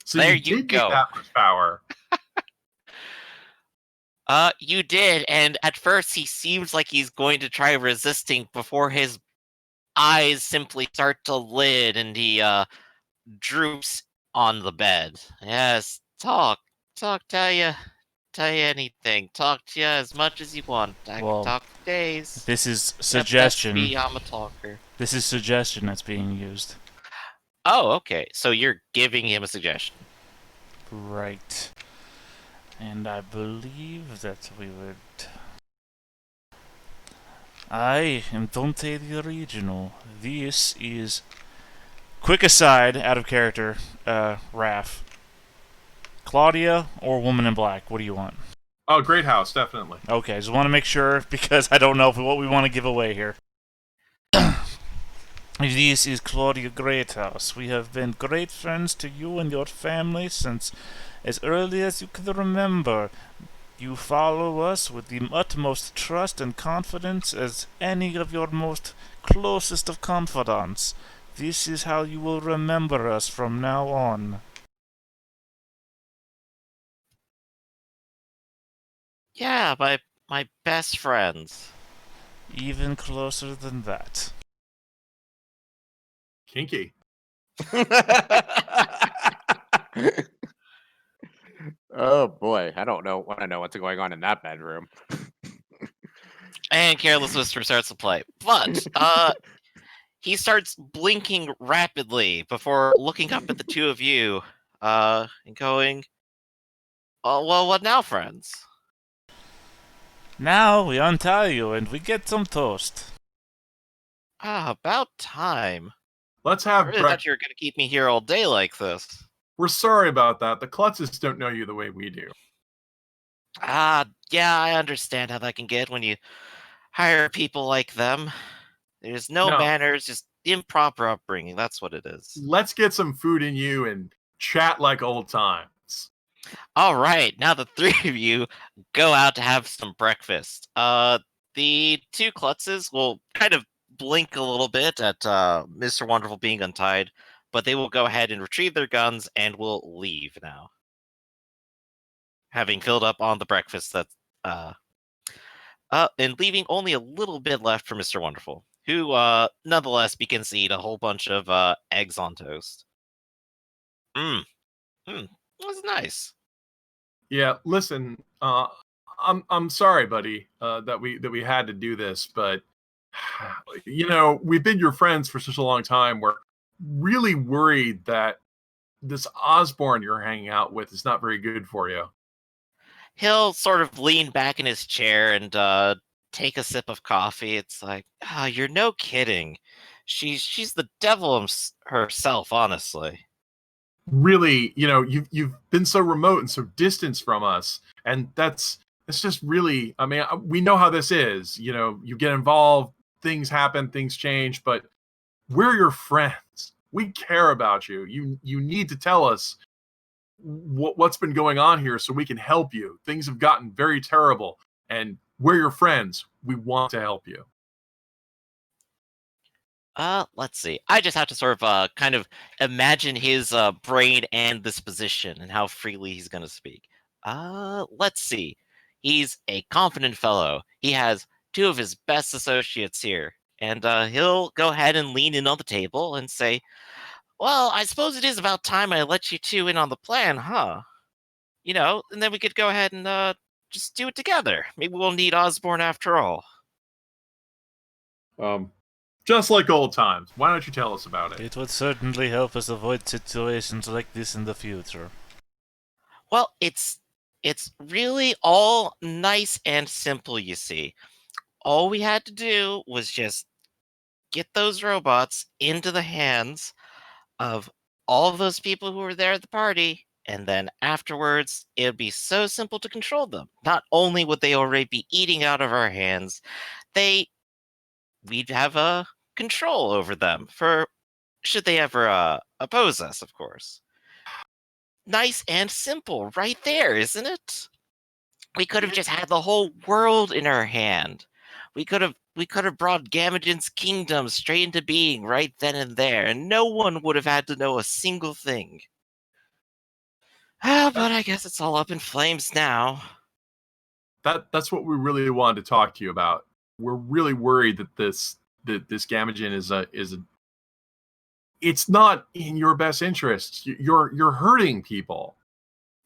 Speaker 3: So
Speaker 1: There
Speaker 3: you
Speaker 1: you
Speaker 3: did get
Speaker 1: go.
Speaker 3: that much power.
Speaker 1: You did, and at first he seems like he's going to try resisting before his eyes simply start to lid and he droops on the bed. Yes, talk, tell you anything. Talk to you as much as you want. I
Speaker 6: Well,
Speaker 1: can talk for days.
Speaker 6: This is
Speaker 1: That's
Speaker 6: suggestion.
Speaker 1: me, I'm a talker.
Speaker 6: This is suggestion that's being used.
Speaker 1: Oh, okay. So you're giving him a suggestion.
Speaker 6: Right. And I believe that we would... I am Dante the Original. This is... Quick aside, out of character, Raph. Claudia or Woman in Black? What do you want?
Speaker 3: Oh, Great House, definitely.
Speaker 6: Okay, just want to make sure, because I don't know what we want to give away here. This is Claudia Greathouse. We have been great friends to you and your family since as early as you can remember. You follow us with the utmost trust and confidence as any of your most closest of confidants. This is how you will remember us from now on.
Speaker 1: Yeah, my best friends.
Speaker 6: Even closer than that.
Speaker 3: Kinky.
Speaker 2: Oh boy, I don't know. Want to know what's going on in that bedroom?
Speaker 1: And Careless Whisper starts to play. But he starts blinking rapidly before looking up at the two of you and going, "Oh, well, what now, friends?"
Speaker 6: Now we untie you and we get some toast.
Speaker 1: About time.
Speaker 3: Let's
Speaker 1: I
Speaker 3: have
Speaker 1: really thought you were going to keep me here all day like this.
Speaker 3: We're sorry about that. The Klutzes don't know you the way we do.
Speaker 1: Yeah, I understand how that can get when you hire people like them. There's no
Speaker 3: No.
Speaker 1: manners, just improper upbringing. That's what it is.
Speaker 3: Let's get some food in you and chat like old times.
Speaker 1: All right, now the three of you go out to have some breakfast. The two Klutzes will kind of blink a little bit at Mr. Wonderful being untied, but they will go ahead and retrieve their guns and will leave now, having filled up on the breakfast that and leaving only a little bit left for Mr. Wonderful, who nonetheless begins to eat a whole bunch of eggs on toast. That's nice.
Speaker 3: Yeah, listen, I'm sorry, buddy, that we had to do this, but you know, we've been your friends for such a long time. We're really worried that this Osborne you're hanging out with is not very good for you.
Speaker 1: He'll sort of lean back in his chair and take a sip of coffee. It's like, you're no kidding. She's the devil herself, honestly.
Speaker 3: Really, you know, you've been so remote and so distant from us, and it's just really. I mean, we know how this is. You know, you get involved, things happen, things change, but we're your friends. We care about you. You need to tell us what's been going on here so we can help you. Things have gotten very terrible, and we're your friends. We want to help you.
Speaker 1: Let's see. I just have to sort of kind of imagine his brain and this position and how freely he's going to speak. Let's see. He's a confident fellow. He has two of his best associates here, and he'll go ahead and lean in on the table and say, "Well, I suppose it is about time I let you two in on the plan, huh? And then we could go ahead and just do it together. Maybe we'll need Osborne after all."
Speaker 3: Just like old times. Why don't you tell us about it?
Speaker 6: It would certainly help us avoid situations like this in the future.
Speaker 1: Well, it's really all nice and simple, you see. All we had to do was just get those robots into the hands of all of those people who were there at the party, and then afterwards, it'd be so simple to control them. Not only would they already be eating out of our hands, they we'd have a control over them for should they ever oppose us, of course. Nice and simple, right there, isn't it? We could have just had the whole world in our hand. We could have brought Gamagen's kingdom straight into being right then and there, and no one would have had to know a single thing. But I guess it's all up in flames now.
Speaker 3: That's what we really wanted to talk to you about. We're really worried that this Gamagen is a it's not in your best interests. You're hurting people.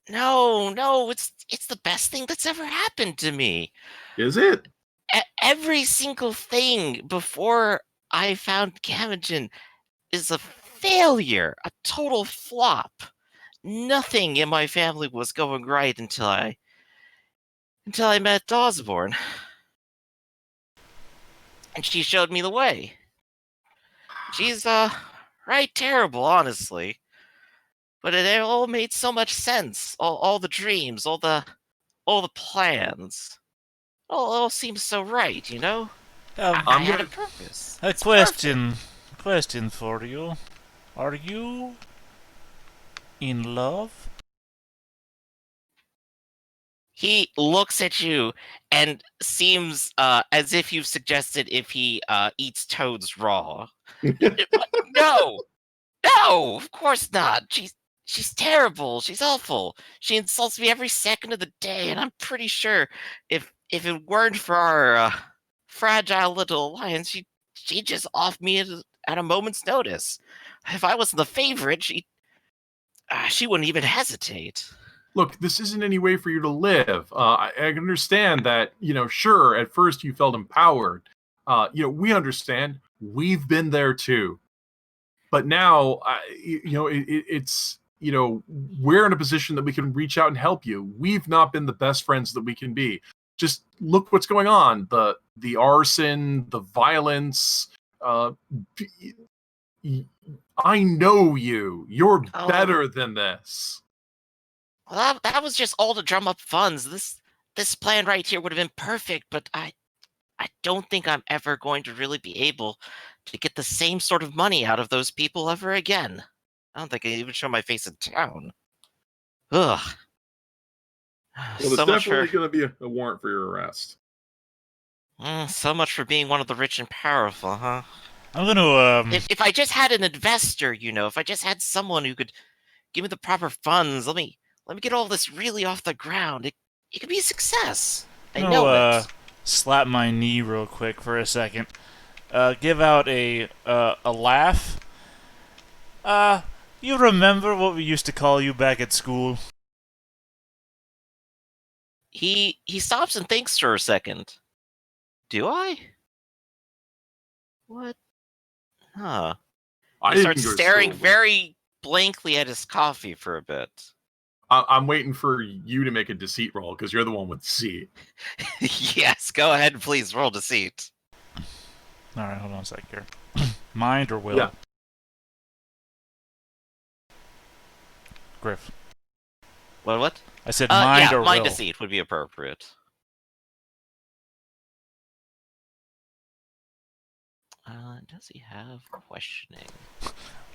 Speaker 1: No, it's the best thing that's ever happened to me.
Speaker 3: Is it?
Speaker 1: Every single thing before I found Gamagen is a failure, a total flop. Nothing in my family was going right until I met Osborne. And she showed me the way. She's right terrible, honestly. But it all made so much sense. All the dreams, all the plans. All seems so right, you know? I had a purpose.
Speaker 6: A
Speaker 1: It's perfect.
Speaker 6: question for you. Are you in love?
Speaker 1: He looks at you and seems as if you've suggested if he eats toads raw. No, no, of course not. She's terrible. She's awful. She insults me every second of the day, and I'm pretty sure if it weren't for our fragile little alliance, she'd just off me at a moment's notice. If I wasn't the favorite, she wouldn't even hesitate.
Speaker 3: Look, this isn't any way for you to live. I understand that, sure, at first you felt empowered. We understand. We've been there too. But now, it's, we're in a position that we can reach out and help you. We've not been the best friends that we can be. Just look what's going on. The arson, the violence. I know you. You're
Speaker 1: Oh.
Speaker 3: better than this.
Speaker 1: Well, that was just all to drum up funds. This plan right here would have been perfect, but I don't think I'm ever going to really be able to get the same sort of money out of those people ever again. I don't think I even show my face in town. Ugh.
Speaker 3: Well, there's
Speaker 1: So much
Speaker 3: definitely
Speaker 1: for
Speaker 3: going to be a warrant for your arrest.
Speaker 1: so much for being one of the rich and powerful, huh?
Speaker 6: I'm gonna
Speaker 1: If I just had an investor, if I just had someone who could give me the proper funds, let me get all this really off the ground. It could be a success. I know it.
Speaker 6: slap my knee real quick for a second. Give out a laugh. You remember what we used to call you back at school?
Speaker 1: He stops and thinks for a second. Do I? What? Huh.
Speaker 3: I
Speaker 1: He
Speaker 3: didn't
Speaker 1: starts
Speaker 3: go to
Speaker 1: staring
Speaker 3: school, but
Speaker 1: very blankly at his coffee for a bit.
Speaker 3: I'm waiting for you to make a deceit roll because you're the one with deceit.
Speaker 1: Yes, go ahead and please roll deceit.
Speaker 6: Alright, hold on a sec here. Mind or will?
Speaker 3: Yeah.
Speaker 6: Griff.
Speaker 1: What?
Speaker 6: I said mind or
Speaker 1: mind
Speaker 6: will.
Speaker 1: deceit would be appropriate. Does he have questioning?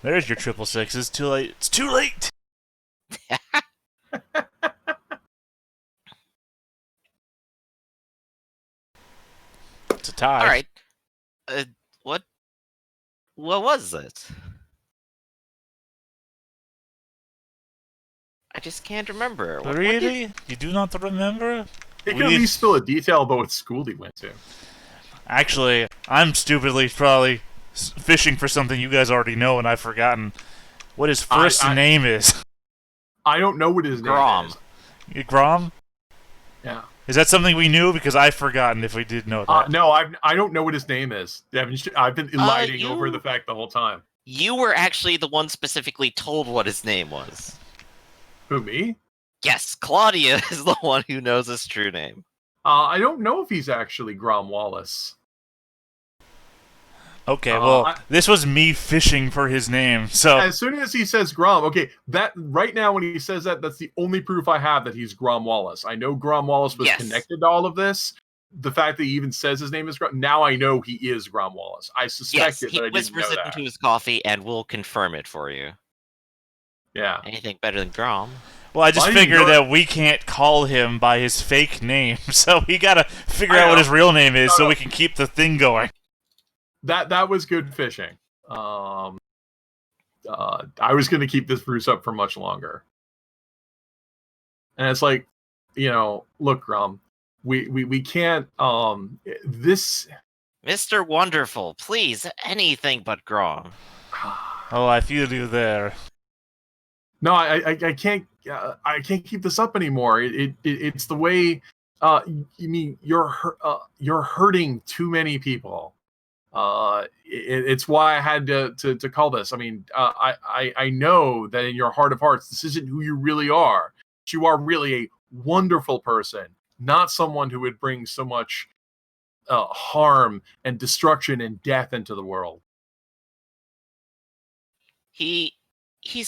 Speaker 6: There's your triple sixes. Too late. It's too late! It's a tie.
Speaker 1: All right. What? What was it? I just can't remember. What did-
Speaker 6: Really? You do not remember?
Speaker 3: He can at least spill a detail about what school he went to.
Speaker 6: Actually, I'm stupidly probably fishing for something you guys already know and I've forgotten what his first name is.
Speaker 3: I don't know what his
Speaker 1: Grom.
Speaker 3: name is.
Speaker 6: Grom?
Speaker 3: Yeah.
Speaker 6: Is that something we knew? Because I've forgotten if we did know that.
Speaker 3: No, I don't know what his name is. I've been eliding over
Speaker 1: you-
Speaker 3: the fact the whole time.
Speaker 1: You were actually the one specifically told what his name was.
Speaker 3: Who, me?
Speaker 1: Yes, Claudia is the one who knows his true name.
Speaker 3: I don't know if he's actually Grom Wallace.
Speaker 6: Okay, well, this was me fishing for his name, so...
Speaker 3: As soon as he says Grom, okay, that right now when he says that, that's the only proof I have that he's Grom Wallace. I know Grom Wallace was connected to all of this. The fact that he even says his name is Grom, now I know he is Grom Wallace. I suspected, but I didn't know
Speaker 1: whispers it
Speaker 3: that.
Speaker 1: into his coffee and will confirm it for you.
Speaker 3: Yeah.
Speaker 1: Anything better than Grom?
Speaker 6: Well, I just figured that we can't call him by his fake name, so we gotta figure out what his real name is so we can keep the thing going.
Speaker 3: That was good fishing. I was going to keep this Bruce up for much longer. And it's like, look, Grom, we can't, this...
Speaker 1: Mr. Wonderful, please, anything but Grom.
Speaker 6: Oh, I feel you there.
Speaker 3: No, I can't keep this up anymore. It's the way, you mean, you're hurting too many people. It's why I had to call this. I mean, I know that in your heart of hearts, this isn't who you really are. You are really a wonderful person, not someone who would bring so much harm and destruction and death into the world.
Speaker 1: He's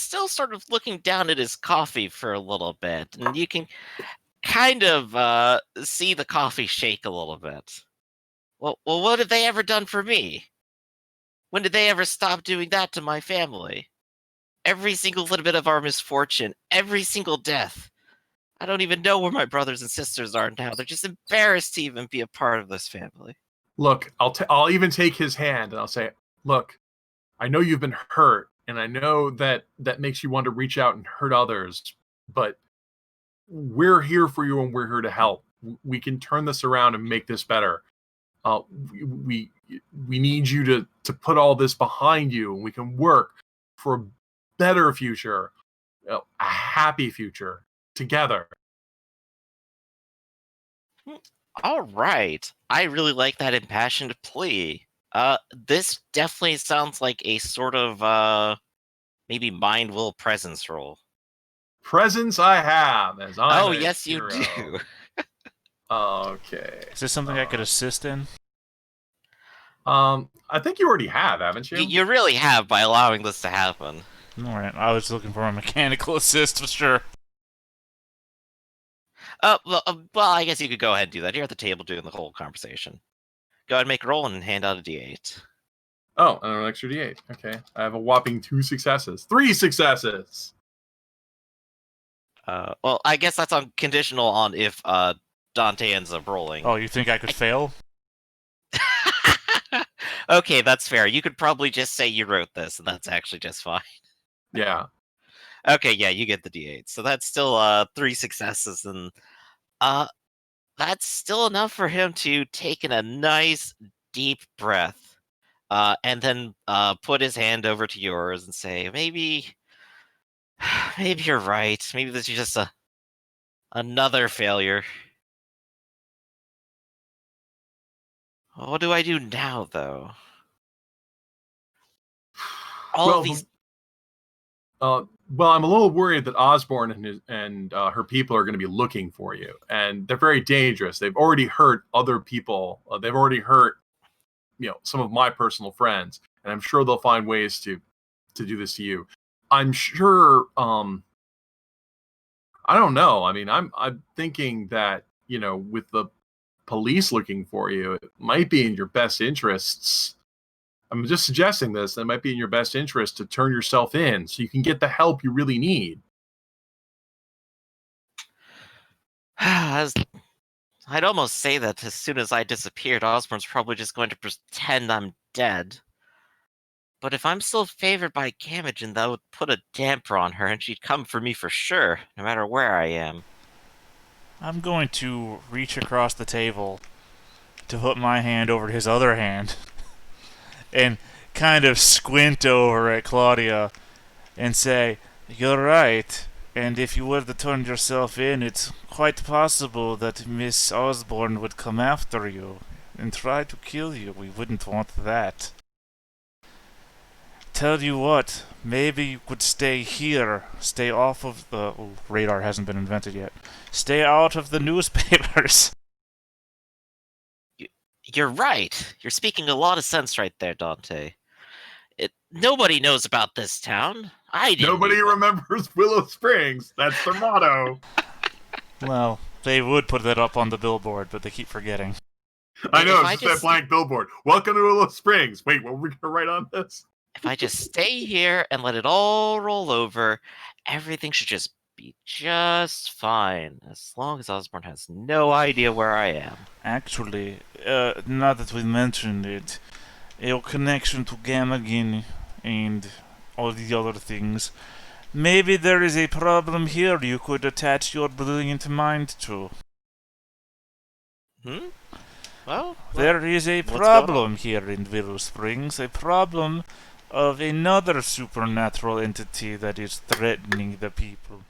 Speaker 1: still sort of looking down at his coffee for a little bit, and you can kind of see the coffee shake a little bit. Well, what have they ever done for me? When did they ever stop doing that to my family? Every single little bit of our misfortune, every single death. I don't even know where my brothers and sisters are now. They're just embarrassed to even be a part of this family.
Speaker 3: Look, I'll even take his hand and I'll say, look, I know you've been hurt, and I know that makes you want to reach out and hurt others, but we're here for you and we're here to help. We can turn this around and make this better. We need you to put all this behind you, and we can work for a better future, a happy future together.
Speaker 1: All right. I really like that impassioned plea. This definitely sounds like a sort of maybe mind will presence role.
Speaker 3: Presence I have as I'm a
Speaker 1: yes,
Speaker 3: hero.
Speaker 1: you do.
Speaker 3: Okay.
Speaker 6: Is this something I could assist in?
Speaker 3: I think you already have, haven't you?
Speaker 1: You really have by allowing this to happen.
Speaker 6: Alright, I was looking for a mechanical assist for sure.
Speaker 1: Well, I guess you could go ahead and do that. You're at the table doing the whole conversation. Go ahead and make a roll and hand out a d8.
Speaker 3: Oh, an extra d8. Okay. I have a whopping 2 successes. 3 successes!
Speaker 1: Well, I guess that's conditional on if Dante ends up rolling.
Speaker 6: Oh, you think I could fail?
Speaker 1: Okay, that's fair. You could probably just say you wrote this, and that's actually just fine.
Speaker 3: Yeah.
Speaker 1: Okay, yeah, you get the d8. So that's still 3 successes, and that's still enough for him to take in a nice deep breath, and then put his hand over to yours and say, maybe you're right. Maybe this is just another failure. What do I do now, though?
Speaker 3: Well, I'm a little worried that Osborne and her people are going to be looking for you, and they're very dangerous. They've already hurt other people. They've already hurt, some of my personal friends, and I'm sure they'll find ways to do this to you. I'm sure. I don't know. I mean, I'm thinking that with the police looking for you, it might be in your best interests. I'm just suggesting this. It might be in your best interest to turn yourself in so you can get the help you really need.
Speaker 1: I'd almost say that as soon as I disappeared, Osborne's probably just going to pretend I'm dead. But if I'm still favored by Gamagen, that would put a damper on her, and she'd come for me for sure, no matter where I am.
Speaker 6: I'm going to reach across the table to put my hand over his other hand and kind of squint over at Claudia and say, "You're right, and if you were to turn yourself in, it's quite possible that Miss Osborne would come after you and try to kill you. We wouldn't want that. Tell you what, maybe you could stay here, stay off of the... Oh, radar hasn't been invented yet. Stay out of the newspapers."
Speaker 1: You're right. You're speaking a lot of sense right there, Dante. Nobody knows about this town. I didn't.
Speaker 3: Nobody
Speaker 1: even.
Speaker 3: remembers Willow Springs. That's their motto.
Speaker 6: Well, they would put that up on the billboard, but they keep forgetting.
Speaker 3: I know,
Speaker 1: If
Speaker 3: it's just that blank billboard. Welcome to Willow Springs. Wait, what were we going to write on this?
Speaker 1: If I just stay here and let it all roll over, everything should just be just fine, as long as Osborne has no idea where I am.
Speaker 6: Actually, now that we mentioned it, your connection to Gamagen and all the other things, maybe there is a problem here you could attach your brilliant mind to.
Speaker 1: Well,
Speaker 6: There is a problem here in Willow Springs, a problem of another supernatural entity that is threatening the people.